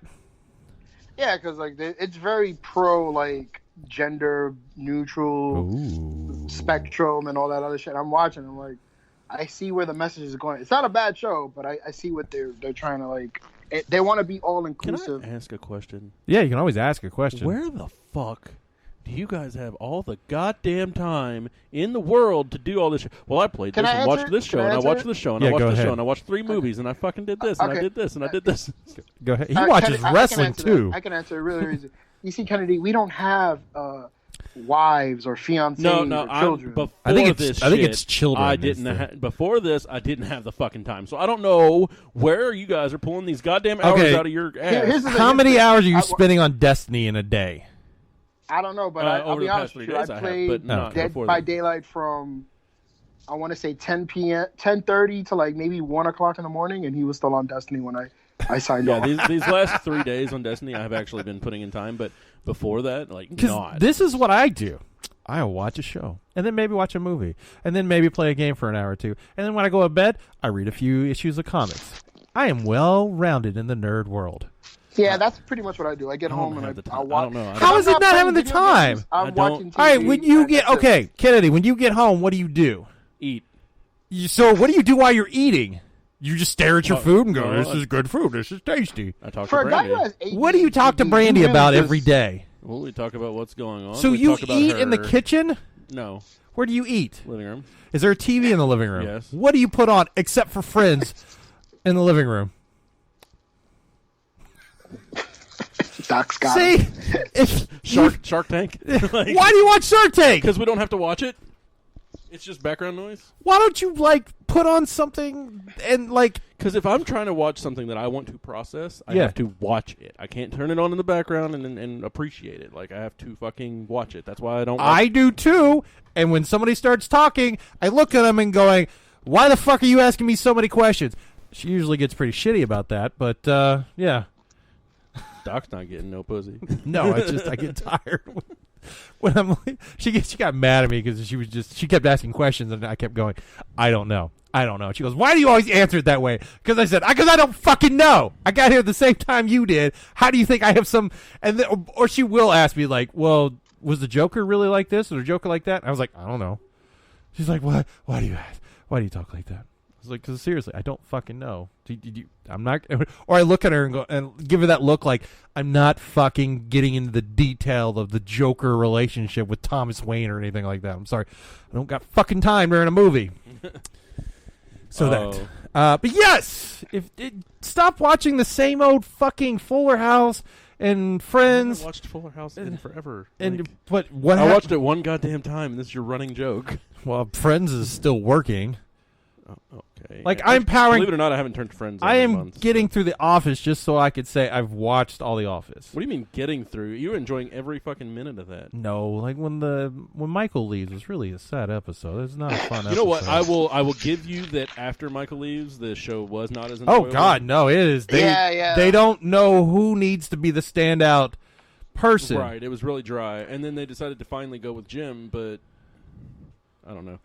Yeah, because like it's very pro like gender neutral spectrum and all that other shit. I'm watching. I'm like, I see where the message is going. It's not a bad show, but I see what they're trying to like. They want to be all Can inclusive. I ask a question? Yeah, you can always ask a question. Where the fuck do you guys have all the goddamn time in the world to do all this shit? Well, I played Can this I and watched answer? this show, Can I and I answer watched it? this show, and Yeah, I watched go this ahead. show, and I watched 3 movies, and I fucking did this, and I Okay. did this, and I did this. Go ahead. He All right, watches Kennedy, I can wrestling answer too. that. I can answer it really easy. You see, Kennedy, we don't have wives or fiancés No, or children. before I think this it's shit, children I is didn't. the- Before this, I didn't have the fucking time, so I don't know where you guys are pulling these goddamn hours Okay. out of your ass. Here's the thing. How many hours are you I- spending on Destiny in a day? I don't know, but I'll over be the past honest 3 with you. days, I I have, played but not Dead before by that. Daylight from, I want to say 10 p.m., 10:30 to like maybe 1 o'clock in the morning, and he was still on Destiny when I signed Yeah, off. these last 3 days on Destiny, I have actually been putting in time, but before that, like, Because not. this is what I do. I watch a show, and then maybe watch a movie, and then maybe play a game for an hour or two, and then when I go to bed, I read a few issues of comics. I am well-rounded in the nerd world. Yeah, that's pretty much what I do. I get I don't home and have the I time. watch. I don't know. How is it not having the playing video time? games, I I'm don't- watching TV. All right, when you and get that's it. okay, Kennedy, when you get home, what do you do? Eat. So what do you do while you're eating? You just stare at your Oh, food and go, no, "This I- is good food. This is tasty." I talk For to a guy Brandy. who has ADHD, What do you talk to he Brandy really about just- every day? Well, we talk about what's going on. So we you talk about eat in the her- kitchen? No, Where do you eat? living room. Is there a TV in the living room? Yes. What do you put on except for Friends in the living room? Doc's got See, it. if Shark Tank. Like, why do you watch Shark Tank? Because we don't have to watch it. It's just background noise. Why don't you like put on something and like? Because if I'm trying to watch something that I want to process, I Yeah. have to watch it. I can't turn it on in the background and appreciate it. Like, I have to fucking watch it. That's why I don't watch I do too. And when somebody starts talking, I look at them and going, "Why the fuck are you asking me so many questions?" She usually gets pretty shitty about that, but yeah. Doc's not getting no pussy. No, it's just I get tired when I'm like, she got mad at me because she kept asking questions and I kept going, I don't know. She goes, "Why do you always answer it that way?" Because I said, "Because I don't fucking know. I got here at the same time you did. How do you think I have some?" And or she will ask me like, "Well, was the Joker really like this or the Joker like that?" I was like, "I don't know." She's like, "Why do you ask? Why do you talk like that?" I was like, "Because seriously, I don't fucking know." I'm not, or I look at her and go and give her that look like I'm not fucking getting into the detail of the Joker relationship with Thomas Wayne or anything like that. I'm sorry, I don't got fucking time during a movie. So but yes, stop watching the same old fucking Fuller House and I Friends. haven't watched Fuller House in forever. And Like, but what I hap- watched it one goddamn time, and this is your running joke. Well, Friends is still working. Oh, okay. Like, I'm powering- Believe it or not, I haven't turned to Friends. I in am months. getting through The Office just so I could say I've watched all The Office. What do you mean getting through? You're enjoying every fucking minute of that. No, like when Michael leaves, it's really a sad episode. It's not a fun episode. You know what? I will give you that after Michael leaves, the show was not as enjoyable. Oh God, no! It is. Yeah. They don't know who needs to be the standout person. Right, it was really dry, and then they decided to finally go with Jim, but I don't know.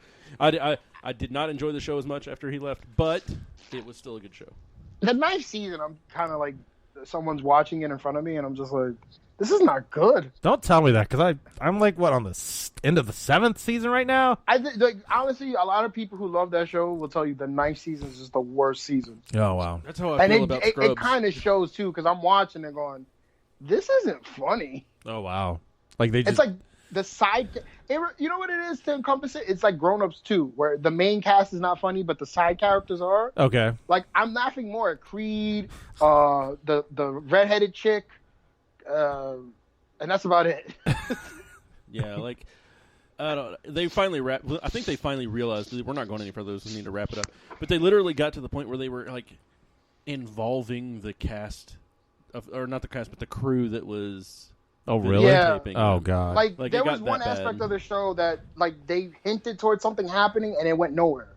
I did not enjoy the show as much after he left, but it was still a good show. The 9th season, I'm kind of like someone's watching it in front of me, and I'm just like, this is not good. Don't tell me that because I'm like what on the end of the 7th season right now. Like honestly, a lot of people who love that show will tell you the 9th season is just the worst season. Oh wow! That's how I And feel about it Scrubs. kind of shows too, because I'm watching it going, this isn't funny. Oh wow! Like they just It's like the side. You know what it is to encompass it? It's like Grown Ups 2, where the main cast is not funny, but the side characters are. okay. Like I'm laughing more at Creed, the redheaded chick, and that's about it. Yeah, like I don't. They finally I think they finally realized that we're not going any further. So we need to wrap it up. But they literally got to the point where they were like involving the cast or not the cast, but the crew that was. Oh really? Yeah. Taping. Oh God! Like Like, there it got was one that aspect bad. of the show that like they hinted towards something happening and it went nowhere.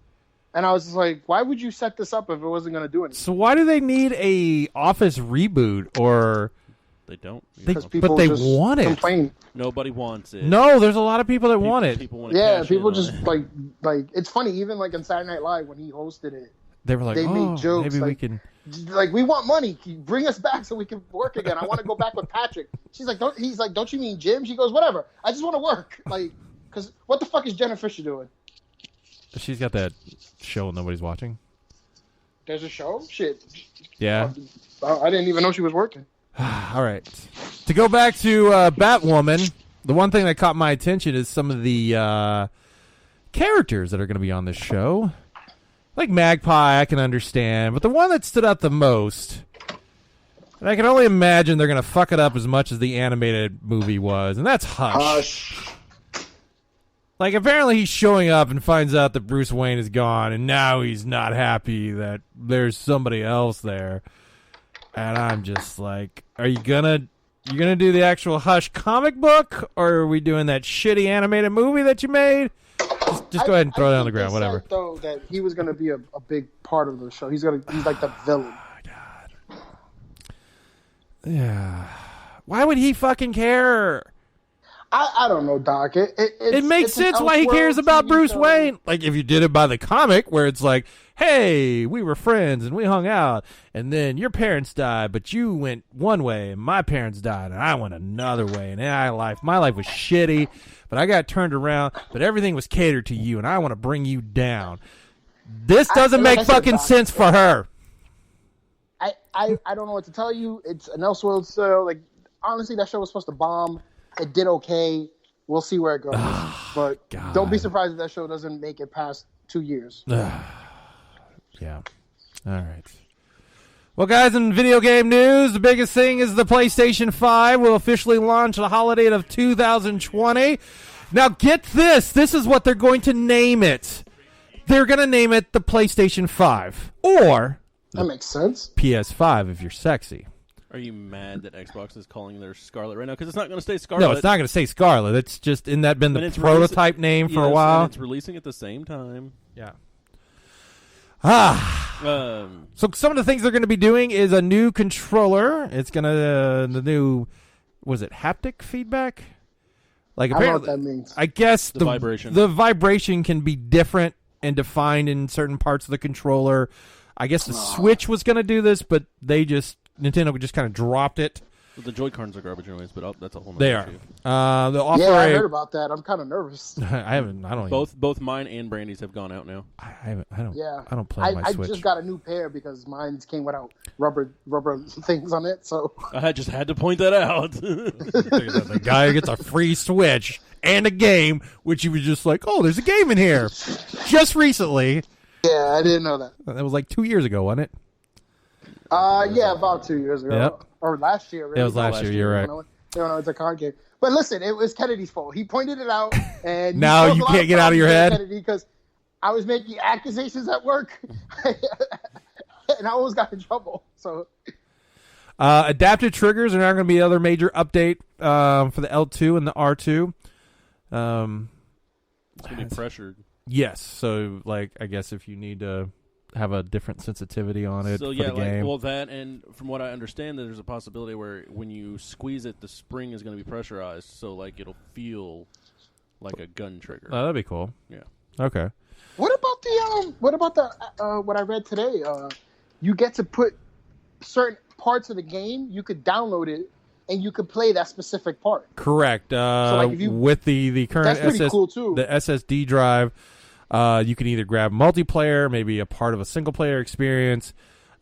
And I was just like, why would you set this up if it wasn't going to do anything? So why do they need a Office reboot or? They don't. Because But people they just want it. complain. Nobody wants it. No, there's a lot of people that want it. People want to Yeah, cash people in on just it. like it's funny. Even like in Saturday Night Live when he hosted it, They were like, they oh, made jokes, maybe we like- can. like we want money. Bring us back so we can work again. I want to go back with Patrick. She's like, he's like, don't you mean Jim? She goes, whatever. I just want to work. Like, because what the fuck is Jenna Fisher doing? She's got that show nobody's watching. There's a show? Shit. Yeah. I didn't even know she was working. All right. To go back to Batwoman, the one thing that caught my attention is some of the characters that are going to be on this show. Like Magpie, I can understand, but the one that stood out the most, and I can only imagine they're going to fuck it up as much as the animated movie was, and that's Hush. Like, apparently he's showing up and finds out that Bruce Wayne is gone, and now he's not happy that there's somebody else there. And I'm just like, are you gonna do the actual Hush comic book, or are we doing that shitty animated movie that you made? Just go ahead and throw it on the ground, whatever. Said, though, that he was going to be a big part of the show. He's like the villain. Yeah. Why would he fucking care? I don't know, Doc. It makes it's an sense why he Elseworlds cares about TV Bruce show. Wayne. Like, if you did it by the comic, where it's like, hey, we were friends and we hung out, and then your parents died, but you went one way, and my parents died, and I went another way, and my life was shitty, but I got turned around, but everything was catered to you, and I want to bring you down. This doesn't like make I said, fucking Doc, sense for her. I don't know what to tell you. It's an Elseworlds show. Like, honestly, that show was supposed to bomb. It did okay. We'll see where it goes. But God. don't be surprised if that show doesn't make it past 2 years. Yeah. All right. Well, guys, in video game news, the biggest thing is the PlayStation 5 will officially launch the holiday of 2020. Now, get this. This is what they're going to name it. They're going to name it the PlayStation 5 or That makes sense. PS5 if you're sexy. Are you mad that Xbox is calling their Scarlet right now? Because it's not going to stay Scarlet. No, it's not going to say Scarlet. It's just, isn't that been And the it's prototype name for a Yes, while? and it's releasing at the same time. Yeah. So some of the things they're going to be doing is a new controller. It's going to the new, was it haptic feedback? Like I don't know what apparently, that means. I guess The vibration. The vibration can be different and defined in certain parts of the controller. I guess the Switch was going to do this, but Nintendo just kind of dropped it. Well, the Joy-Cons are garbage anyways, but that's a whole nother They are. issue. They'll offer Yeah, I a- heard about that. I'm kind of nervous. I don't even. Both mine and Brandy's have gone out now. I don't. Yeah, I don't play on my I Switch. just got a new pair because mine came without rubber things on it. So I just had to point that out. The guy gets a free Switch and a game, which he was just like, oh, there's a game in here. Just recently. yeah, I didn't know that. That was like 2 years ago, wasn't it? Yeah, about 2 years ago. Yep. Or last year. Really. It was last year. You're right. No, it's a card game. But listen, it was Kennedy's fault. He pointed it out, and Now you can't get out of your head? because I was making accusations at work, and I always got in trouble. So, adaptive triggers are not going to be another major update for the L2 and the R2. It's going to be pressured. Yes, so like I guess if you need to have a different sensitivity on it So for yeah, the game. well that, and from what I understand, that there's a possibility where when you squeeze it, the spring is going to be pressurized, so like it'll feel like a gun trigger. Oh, that'd be cool. Yeah. Okay. what about the what I read today? You get to put certain parts of the game. You could download it, and you could play that specific part. Correct. like, if you- With the current That's pretty cool, too. the SSD drive, you can either grab multiplayer, maybe a part of a single player experience,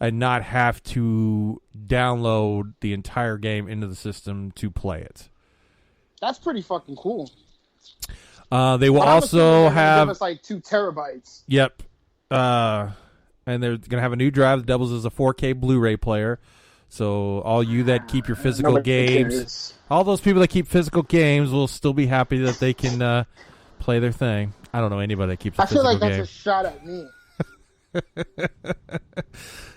and not have to download the entire game into the system to play it. That's pretty fucking cool. They will But I'm assuming also they're gonna have give us like 2 terabytes. Yep. And they're going to have a new drive that doubles as a 4K Blu-ray player. So all you that keep your physical Nobody games, cares. all those people that keep physical games will still be happy that they can play their thing. I don't know anybody that keeps a I feel physical like that's game. a shot at me.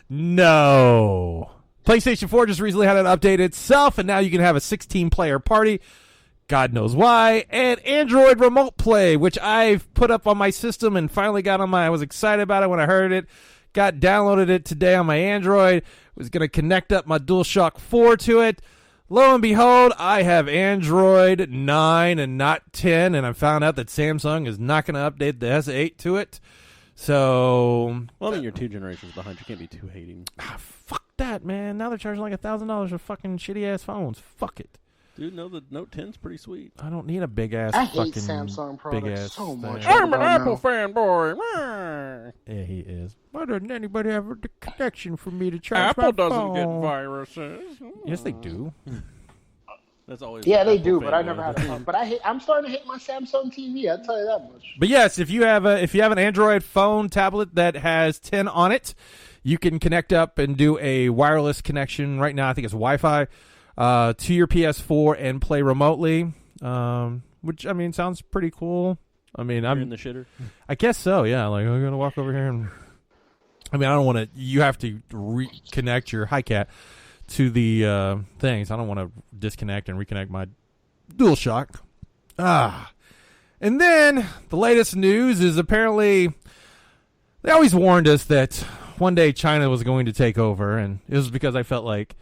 No. PlayStation 4 just recently had an update itself, and now you can have a 16-player party. God knows why. And Android Remote Play, which I've put up on my system and finally got on my... I was excited about it when I heard it. Got downloaded it today on my Android. Was going to connect up my DualShock 4 to it. Lo and behold, I have Android 9 and not 10, and I found out that Samsung is not going to update the S8 to it. So... Well, I mean, you're 2 generations behind. You can't be too hating. Fuck that, man. Now they're charging like $1,000 for fucking shitty-ass phones. Fuck it. Dude, no, the Note 10's pretty sweet. I don't need a big-ass I hate fucking Samsung big products ass so much. thing. I'm an Right Apple now. fanboy. Yeah, he is. Why doesn't anybody have a connection for me to charge Apple my doesn't get phone? viruses. Yes, they do. That's always Yeah, they Apple do, but I fanboy. never had a phone. But I'm starting to hate my Samsung TV. I'll tell you that much. But yes, if you have an Android phone tablet that has 10 on it, you can connect up and do a wireless connection. Right now, I think it's Wi-Fi to your PS4 and play remotely. Which I mean sounds pretty cool. I mean, You're in the shitter. I guess so. Yeah, like I'm gonna walk over here and. I mean, I don't want to. You have to reconnect your HiCat to the things. I don't want to disconnect and reconnect my DualShock. And then the latest news is apparently they always warned us that one day China was going to take over, and it was because I felt like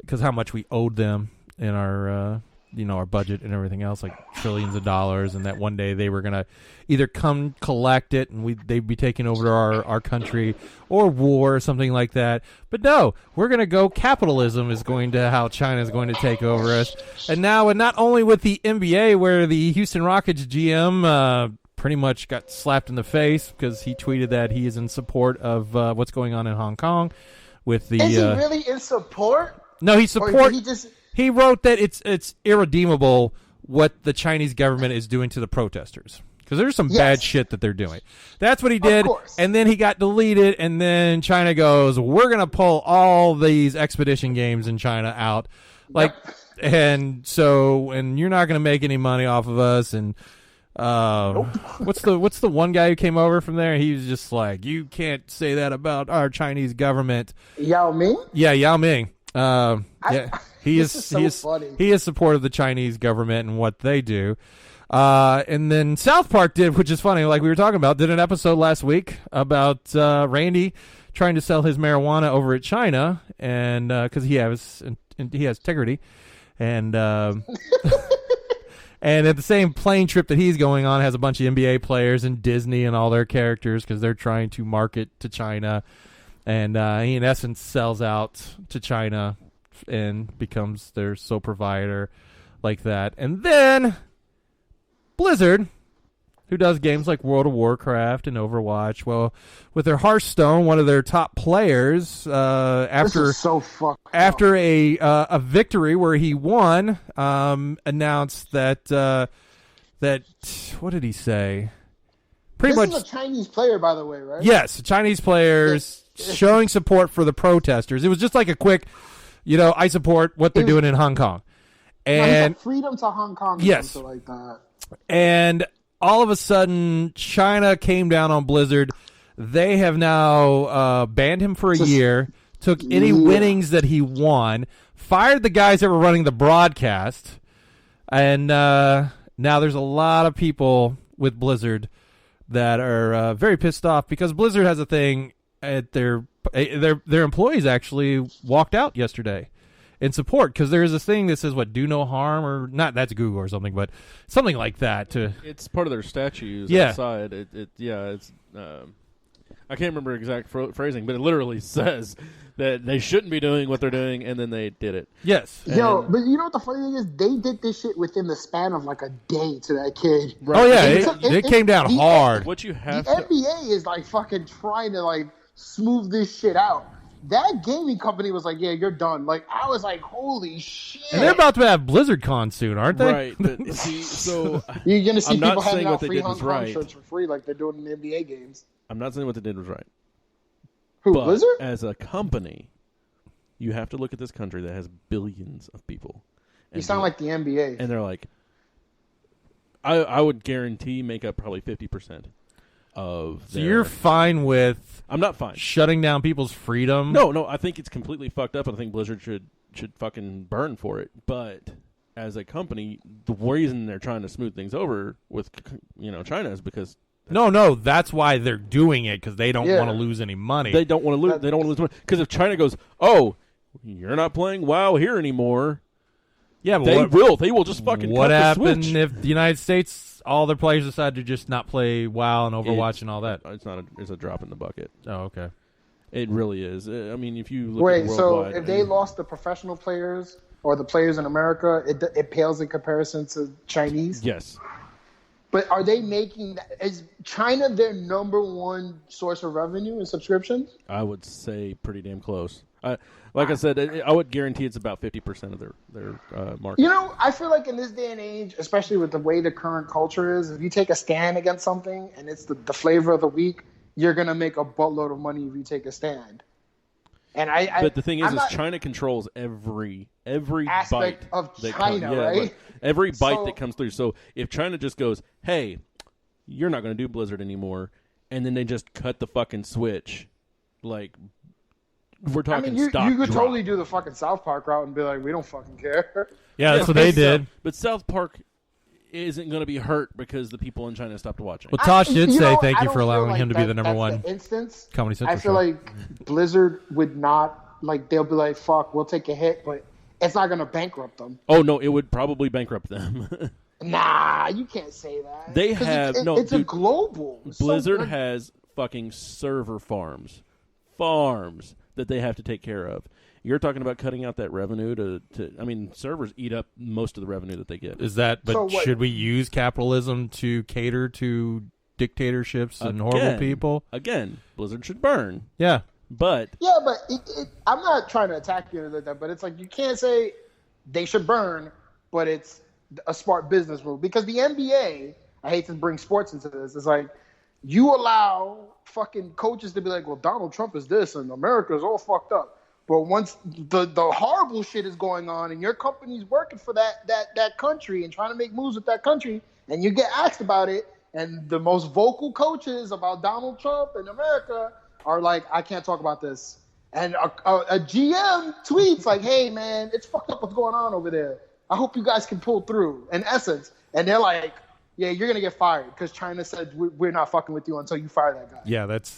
because how much we owed them in our our budget and everything else, like trillions of dollars, and that one day they were gonna either come collect it and they'd be taking over to our country, or war or something like that. But no, we're gonna go capitalism is going to how China is going to take over us. And now, and not only with the NBA, where the Houston Rockets GM pretty much got slapped in the face because he tweeted that he is in support of what's going on in Hong Kong with the. Is he really in support? No, he Or support. did he just? He wrote that it's irredeemable what the Chinese government is doing to the protesters. Because there's some bad shit that they're doing. That's what he did. course. And then he got deleted. And then China goes, we're going to pull all these expedition games in China out. Like, and you're not going to make any money off of us. And what's the one guy who came over from there? He was just like, you can't say that about our Chinese government. Yao Ming? Yeah, Yao Ming. Yeah, he This is is so funny. he is supportive of the Chinese government and what they do. And then South Park did, which is funny, like we were talking about, did an episode last week about Randy trying to sell his marijuana over at China, and because he has integrity, and and at the same plane trip that he's going on has a bunch of NBA players and Disney and all their characters because they're trying to market to China. And he, in essence, sells out to China and becomes their sole provider like that. And then Blizzard, who does games like World of Warcraft and Overwatch, well, with their Hearthstone, one of their top players, This after is so fucked up. after a victory where he won, announced that what did he say? Pretty This much is a Chinese player, by the way, right? yes, Chinese players showing support for the protesters. It was just like a quick, I support what they're doing in Hong Kong. No, he And said freedom to Hong Kong. Yes. Something like that. And all of a sudden, China came down on Blizzard. They have now banned him for a year, took any winnings that he won, fired the guys that were running the broadcast, and now there's a lot of people with Blizzard that are very pissed off because Blizzard has a thing at their employees actually walked out yesterday in support because there is this thing that says do no harm or not. That's Google or something, but something like that. It's part of their statues Yeah. outside. It's I can't remember exact phrasing, but it literally says that they shouldn't be doing what they're doing, and then they did it. Yes. Yo, but you know what the funny thing is? They did this shit within the span of like a day to that kid. Oh yeah, And it came down hard. What you The have to NBA is like fucking trying to like smooth this shit out. That gaming company was like, "Yeah, you're done." Like I was like, "Holy shit!" And they're about to have BlizzardCon soon, aren't they? right, but see, so You're gonna see I'm not people handing saying out what they free did Hong was Kong right. shirts for free, like they're doing in the NBA games. I'm not saying what they did was right. Who, But Blizzard? as a company, you have to look at this country that has billions of people. You sound like the NBA. And they're like, I would guarantee make up probably 50% of. So you're fine with I'm not fine. shutting down people's freedom? No, I think it's completely fucked up, and I think Blizzard should fucking burn for it. But as a company, the reason they're trying to smooth things over with China is because No, that's why they're doing it because they don't Yeah. want to lose any money. they don't want to lose. They don't want to lose money because if China goes, oh, you're not playing WoW here anymore, yeah, but they will just fucking what cut the happened switch. if the United States, all their players decide to just not play WoW and Overwatch and all that? It's a drop in the bucket. Oh, okay. It really is. I mean, if you look Wait, at so worldwide, if they lost the professional players or the players in America, it pales in comparison to Chinese? yes, But are they making is China their number one source of revenue and subscriptions? I would say pretty damn close. Like I said, I would guarantee it's about 50% of their market. You know, I feel like in this day and age, especially with the way the current culture is, if you take a stand against something and it's the flavor of the week, you're gonna make a buttload of money if you take a stand. And But the thing I'm is not- China controls every Aspect bite of that China, right? like, every bite So- that comes through. So if China just goes, "Hey, you're not going to do Blizzard anymore," and then they just cut the fucking switch, like we're I talking mean, you stock could drop. totally do the fucking South Park route and be like, we don't fucking care. Yeah, that's what they did. But South Park isn't going to be hurt because the people in China stopped watching. Well, Tosh did You say know, thank I you don't for feel allowing like him to be the number that's one the instance. Comedy Central I feel show. like Blizzard would not like. They'll be like, "Fuck, we'll take a hit," but it's not gonna bankrupt them. Oh no, it would probably bankrupt them. Nah, you can't say that. They 'Cause have- it's, no, It's a dude, global. It's so Blizzard good. has fucking server farms that they have to take care of. You're talking about cutting out that revenue to I mean, servers eat up most of the revenue that they get. Is that? But So what- should we use capitalism to cater to dictatorships and horrible Again- people? Again, Blizzard should burn. Yeah. But Yeah, but I'm not trying to attack you like that, but it's like you can't say they should burn, but it's a smart business move because the NBA. I hate to bring sports into this. It's like you allow fucking coaches to be like, "Well, Donald Trump is this, and America's all fucked up." But once the horrible shit is going on, and your company's working for that country and trying to make moves with that country, and you get asked about it, and the most vocal coaches about Donald Trump and America are like, I can't talk about this. And a GM tweets like, hey, man, it's fucked up what's going on over there. I hope you guys can pull through, in essence. And they're like, yeah, you're going to get fired because China said we're not fucking with you until you fire that guy. Yeah, that's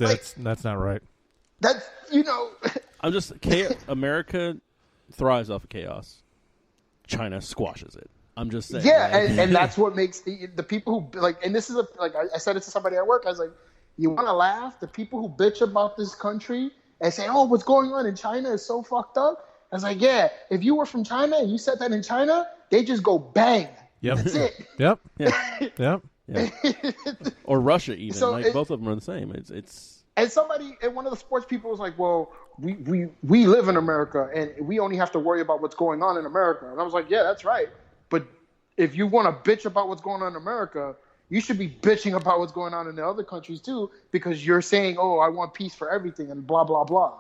not right. That's, I'm just America thrives off of chaos. China squashes it. I'm just saying. yeah, like- and that's what makes the people who, like, and this is, I said it to somebody at work. I was like, you want to laugh? The people who bitch about this country and say, oh, what's going on in China is so fucked up. I was like, yeah, if you were from China and you said that in China, they just go bang. Yep. That's it. Yep. Yeah. Yep. Yeah. Or Russia, even. So like both of them are the same. It's And one of the sports people was like, well, we live in America and we only have to worry about what's going on in America. And I was like, yeah, that's right. But if you want to bitch about what's going on in America, you should be bitching about what's going on in the other countries too, because you're saying, oh, I want peace for everything and blah, blah, blah.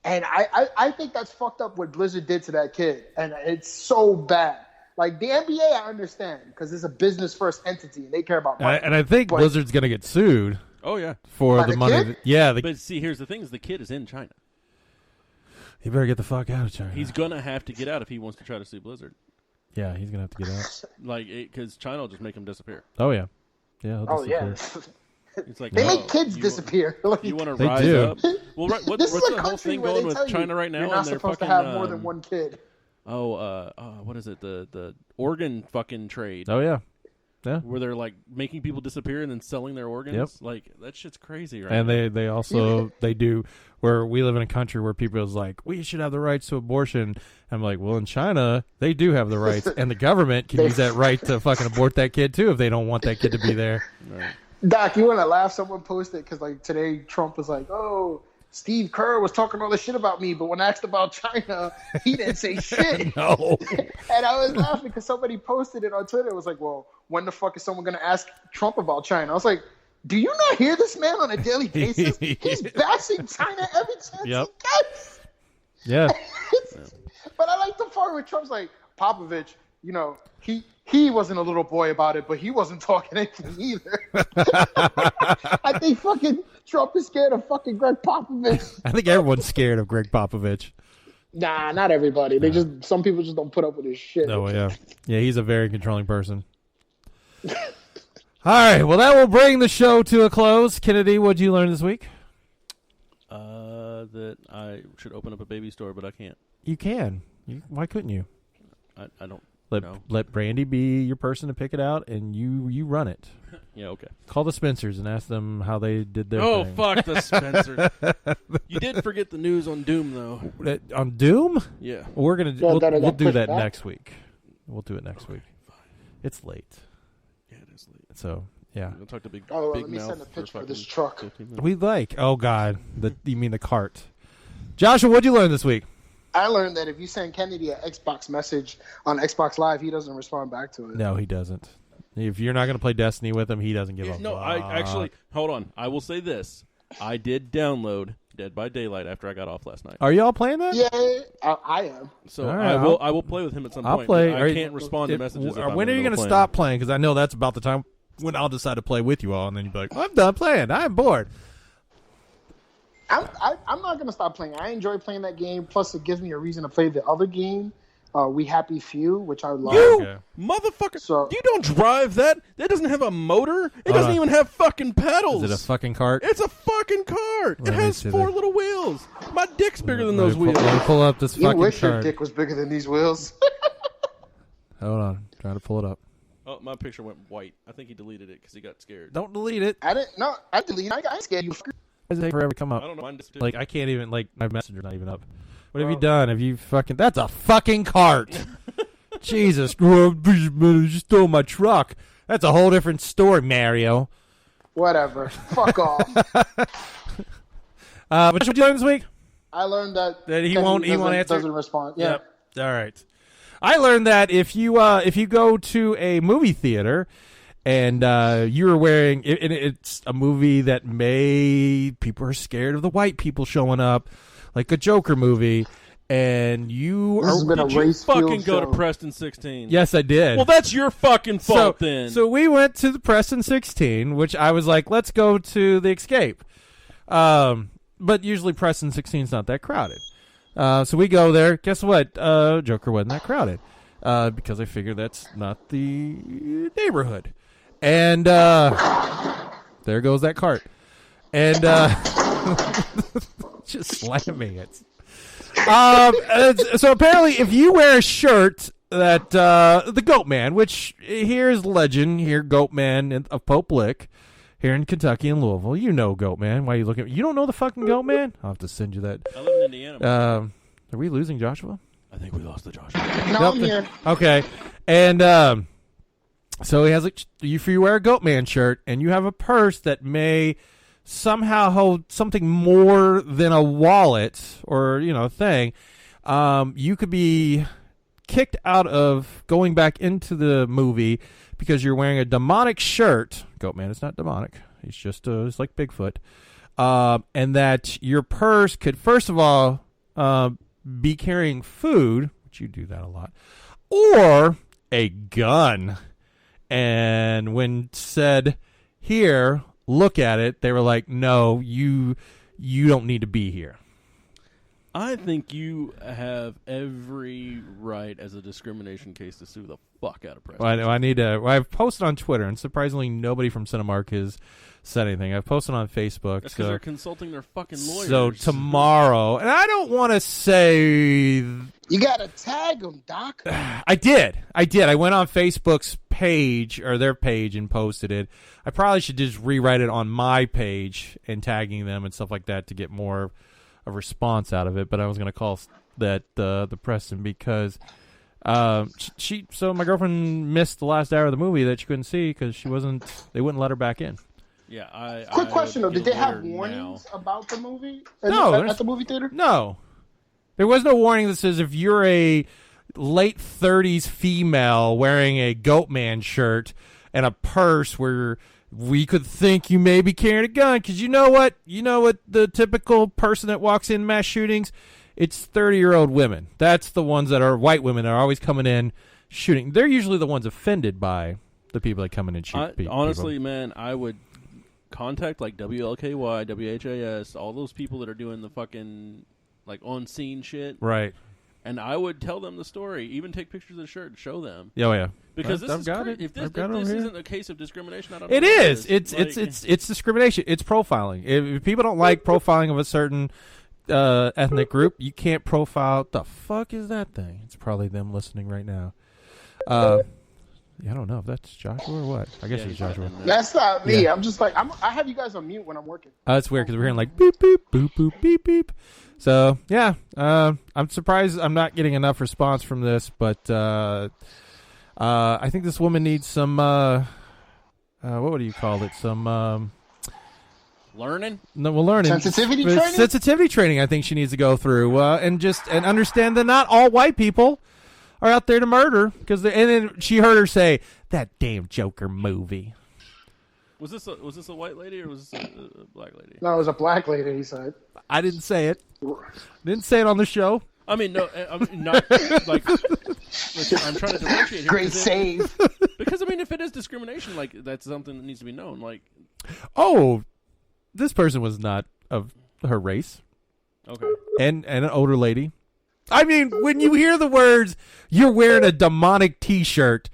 And I think that's fucked up what Blizzard did to that kid. And it's so bad. Like, the NBA, I understand, because it's a business-first entity, and they care about money. And I think But- Blizzard's going to get sued Oh yeah. for By the the money. kid? Yeah, But see, here's the thing: is the kid is in China. he better get the fuck out of China. He's gonna have to get out if he wants to try to sue Blizzard. Yeah, he's going to have to get out. Like, because China will just make him disappear. Oh, yeah. Yeah, he'll Oh, yeah. disappear. It's like They oh, make kids you disappear. Like, You want to They rise do. up? Well, right, this what's is a the whole country thing where going they with tell you China right now? You're not and they're supposed fucking, to have more than one kid. what is it? The organ fucking trade. Oh, yeah. Yeah. Where they're like making people disappear and then selling their organs. Yep. Like that shit's crazy, right? And now. they also they do where we live in a country where people is like, we should have the rights to abortion. I'm like, well, in China they do have the rights, and the government can use that right to fucking abort that kid too if they don't want that kid to be there. Right. Doc, you want to laugh? Someone posted because like today Trump was like, "Oh, Steve Kerr was talking all this shit about me, but when asked about China, he didn't say shit." No. And I was laughing because somebody posted it on Twitter. It was like, "Well, when the fuck is someone going to ask Trump about China?" I was like, "Do you not hear this man on a daily basis? He's bashing China every chance Yep. he gets." Yeah. But I like the part where Trump's like, Popovich, you know, he wasn't a little boy about it, but he wasn't talking anything either. I think fucking Trump is scared of fucking Greg Popovich. I think everyone's scared of Greg Popovich. Nah, not everybody. They just some people just don't put up with his shit. Oh, yeah. Yeah, he's a very controlling person. All right, well, that will bring the show to a close. Kennedy, what'd you learn this week? That I should open up a baby store, but I can't. You can. Why couldn't you? I don't. Let know. let Brandy be your person to pick it out, and you run it. Yeah, okay. Call the Spencers and ask them how they did their Oh, thing. fuck the Spencer. You did forget the news on Doom, though. On Doom? Yeah. We're gonna Well, we'll, that we'll got do pushed that back? next week. We'll do it next week. It's late, Yeah, it is late. so yeah. I'll talk to Big, Oh, well, big let me Mouth send a picture for of this fucking truck. 15 minutes. We like. Oh God, you mean the cart? Joshua, what'd you learn this week? I learned that if you send Kennedy an Xbox message on Xbox Live, he doesn't respond back to it. No, he doesn't. If you're not going to play Destiny with him, he doesn't give a No, fuck. I actually hold on. I will say this: I did download Dead by Daylight after I got off last night. Are y'all playing that? Yeah, I am. So All right, I will play with him at some I'll point. play. but I can't respond to messages. If I'm When are you going to stop playing? Because I know that's about the time when I'll decide to play with you all, and then you'll be like, "I'm done playing. I'm bored." I'm not gonna stop playing. I enjoy playing that game. Plus, it gives me a reason to play the other game, We Happy Few, which I love. You Okay. motherfucker! So- You don't drive that. That doesn't have a motor. It doesn't even have fucking pedals. Is it a fucking cart? It's a fucking cart. Let It me has see 4 the- little wheels. My dick's bigger than Let those me pull- wheels. Let me pull up this You fucking wish your cart. dick was bigger than these wheels. Hold on, trying to pull it up. Oh, my picture went white. I think he deleted it because he got scared. Don't delete it. I didn't. No, I deleted. I ain't scared you. Why does it take forever to come up? I don't know. Mine just Like I can't even my messenger's not even up. What have you done? Have you fucking? That's a fucking cart. Jesus, you just stole my truck. That's a whole different story, Mario. Whatever. Fuck off. But what you doing this week? I learned that He Kenny won't answer? Doesn't respond. Yeah. Yep. All right. I learned that if you go to a movie theater and you're wearing it's a movie that people are scared of the white people showing up, like a Joker movie, and you This has been a Did you race fucking field go show. to Preston 16? yes, I did. Well, that's your fucking fault then. So we went to the Preston 16, which I was like, let's go to the Escape. But usually Preston 16 is not that crowded. So we go there. Guess what? Joker wasn't that crowded because I figured that's not the neighborhood. And there goes that cart. And just slamming it. So apparently, if you wear a shirt that the Goat Man, which here's legend, here Goat Man of Pope Lick, here in Kentucky and Louisville, you know Goat Man. Why are you looking? You don't know the fucking Goat Man? I'll have to send you that. I live in Indiana. Are we losing Joshua? I think we lost the Joshua. No, Nope. I'm here. Okay, and so he has if you wear a Goat Man shirt and you have a purse that may somehow hold something more than a wallet or thing, you could be kicked out of going back into the movie because you're wearing a demonic shirt. Goatman is not demonic. He's just it's like Bigfoot. And that your purse could, first of all, be carrying food, which you do that a lot, or a gun. And when said, here, look at it, they were like, no, you don't need to be here. I think you have every right as a discrimination case to sue the fuck out of press. Well, I need to. Well, I've posted on Twitter, and surprisingly, nobody from Cinemark has said anything. I've posted on Facebook. That's because they're consulting their fucking lawyers. So tomorrow, and I don't want to say. You gotta tag them, Doc. I did. I went on Facebook's page or their page and posted it. I probably should just rewrite it on my page and tagging them and stuff like that to get more a response out of it, but I was going to call that the Preston because so my girlfriend missed the last hour of the movie that she couldn't see because they wouldn't let her back in. Yeah, Quick question though, did they have warnings about the movie? No, at the movie theater? No, there was no warning that says if you're a late 30s female wearing a Goatman shirt and a purse where we could think you may be carrying a gun, because you know what the typical person that walks in mass shootings, it's 30-year-old women. That's the ones that are white women that are always coming in shooting. They're usually the ones offended by the people that come in and shoot people. Honestly, man, I would contact like WLKY, WHAS, all those people that are doing the fucking like on-scene shit. Right. And I would tell them the story, even take pictures of the shirt and show them. Oh yeah. Because I've got it. If this here. isn't a case of discrimination, I don't know. It is. It's discrimination. It's profiling. If people don't like profiling of a certain ethnic group, you can't profile. What the fuck is that thing? It's probably them listening right now. I don't know if that's Joshua or what. I guess it's Joshua. That's not me. Yeah. I'm just like I have you guys on mute when I'm working. It's weird because we're hearing like beep beep boop boop beep beep. So yeah, I'm surprised I'm not getting enough response from this, but I think this woman needs some what do you call it? Some learning? No, well, learning. Sensitivity training? Sensitivity training I think she needs to go through and understand that not all white people are out there to murder. And then she heard her say, that damn Joker movie. Was this a white lady or was this a black lady? No, it was a black lady, he said. I didn't say it. Didn't say it on the show. I mean, no, I'm not like. Listen, I'm trying to differentiate here. Great save. Because I mean, if it is discrimination, like that's something that needs to be known. Like, oh, this person was not of her race. Okay. And an older lady. I mean, when you hear the words, you're wearing a demonic T-shirt,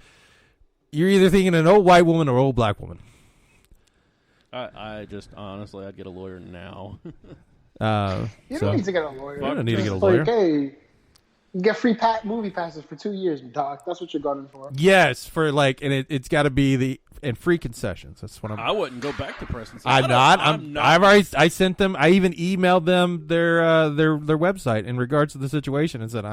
you're either thinking an old white woman or old black woman. I just honestly, I'd get a lawyer now. You don't need to get a lawyer. You don't need to get a lawyer. Like, hey, you get free movie passes for 2 years, Doc. That's what you're gunning for. Yes, for like, and it's got to be and free concessions. That's what I wouldn't go back to Preston. I'm not. I sent them. I even emailed them their website in regards to the situation and said,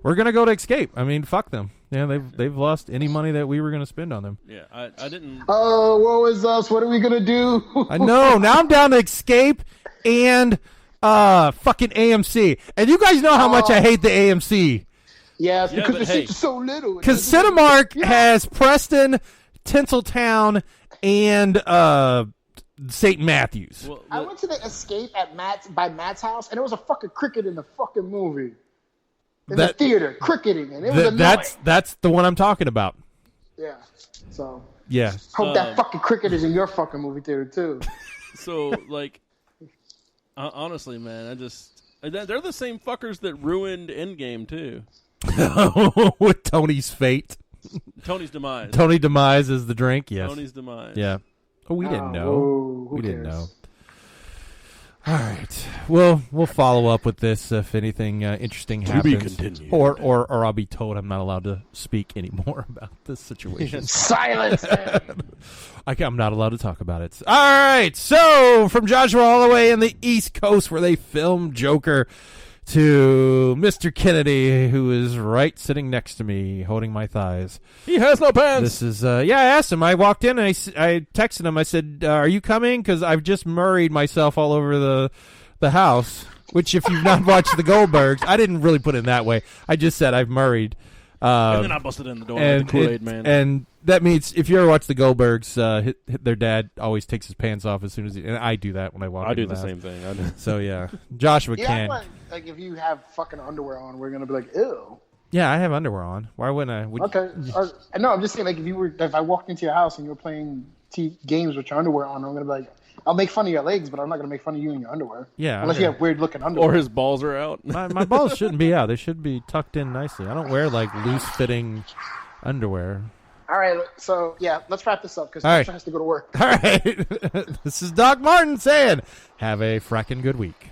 we're gonna go to Escape. I mean, fuck them. Yeah, they've lost any money that we were gonna spend on them. Yeah, I didn't. Oh, woe is us. What are we gonna do? I know. Now I'm down to Escape and fucking AMC. And you guys know how much I hate the AMC. Yes, because the seats are so little. Because Cinemark has Preston, Tinseltown, and St. Matthews. Well, I went to the Escape at Matt's house, and there was a fucking cricket in the fucking movie. In the theater, cricketing, and it was annoying. That's the one I'm talking about. Yeah. So. Yeah. Hope that fucking cricket is in your fucking movie theater too. So like, honestly, man, they're the same fuckers that ruined Endgame too. With Tony's fate. Tony's demise. Tony demise is the drink. Yes. Tony's demise. Yeah. Oh, we didn't know. Who didn't cares? know. All right. We'll follow up with this if anything interesting happens. be continued. Or I'll be told I'm not allowed to speak anymore about this situation. Silence. I'm not allowed to talk about it. All right. So from Joshua all the way in the East Coast where they filmed Joker to Mr. Kennedy, who is right sitting next to me, holding my thighs. He has no pants. This is, I asked him. I walked in and I texted him. I said, are you coming? Because I've just murrayed myself all over the house, which if you've not watched the Goldbergs, I didn't really put it in that way. I just said I've murrayed And then I busted in the door like the Kool-Aid man. And that means if you ever watch the Goldbergs, their dad always takes his pants off as soon as and I do that when I walk. I do into the house. same thing. So yeah, Joshua can. Like if you have fucking underwear on, we're gonna be like, ew. Yeah, I have underwear on. Why wouldn't I? Okay. No, I'm just saying, like, if I walked into your house and you were playing games with your underwear on, I'm gonna be like, I'll make fun of your legs, but I'm not gonna make fun of you in your underwear. Yeah, unless you have weird looking underwear. Or his balls are out. My balls shouldn't be out. They should be tucked in nicely. I don't wear like loose fitting underwear. All right, so yeah, let's wrap this up because Joshua has to go to work. All right, this is Doc Martin saying, "Have a fracking good week."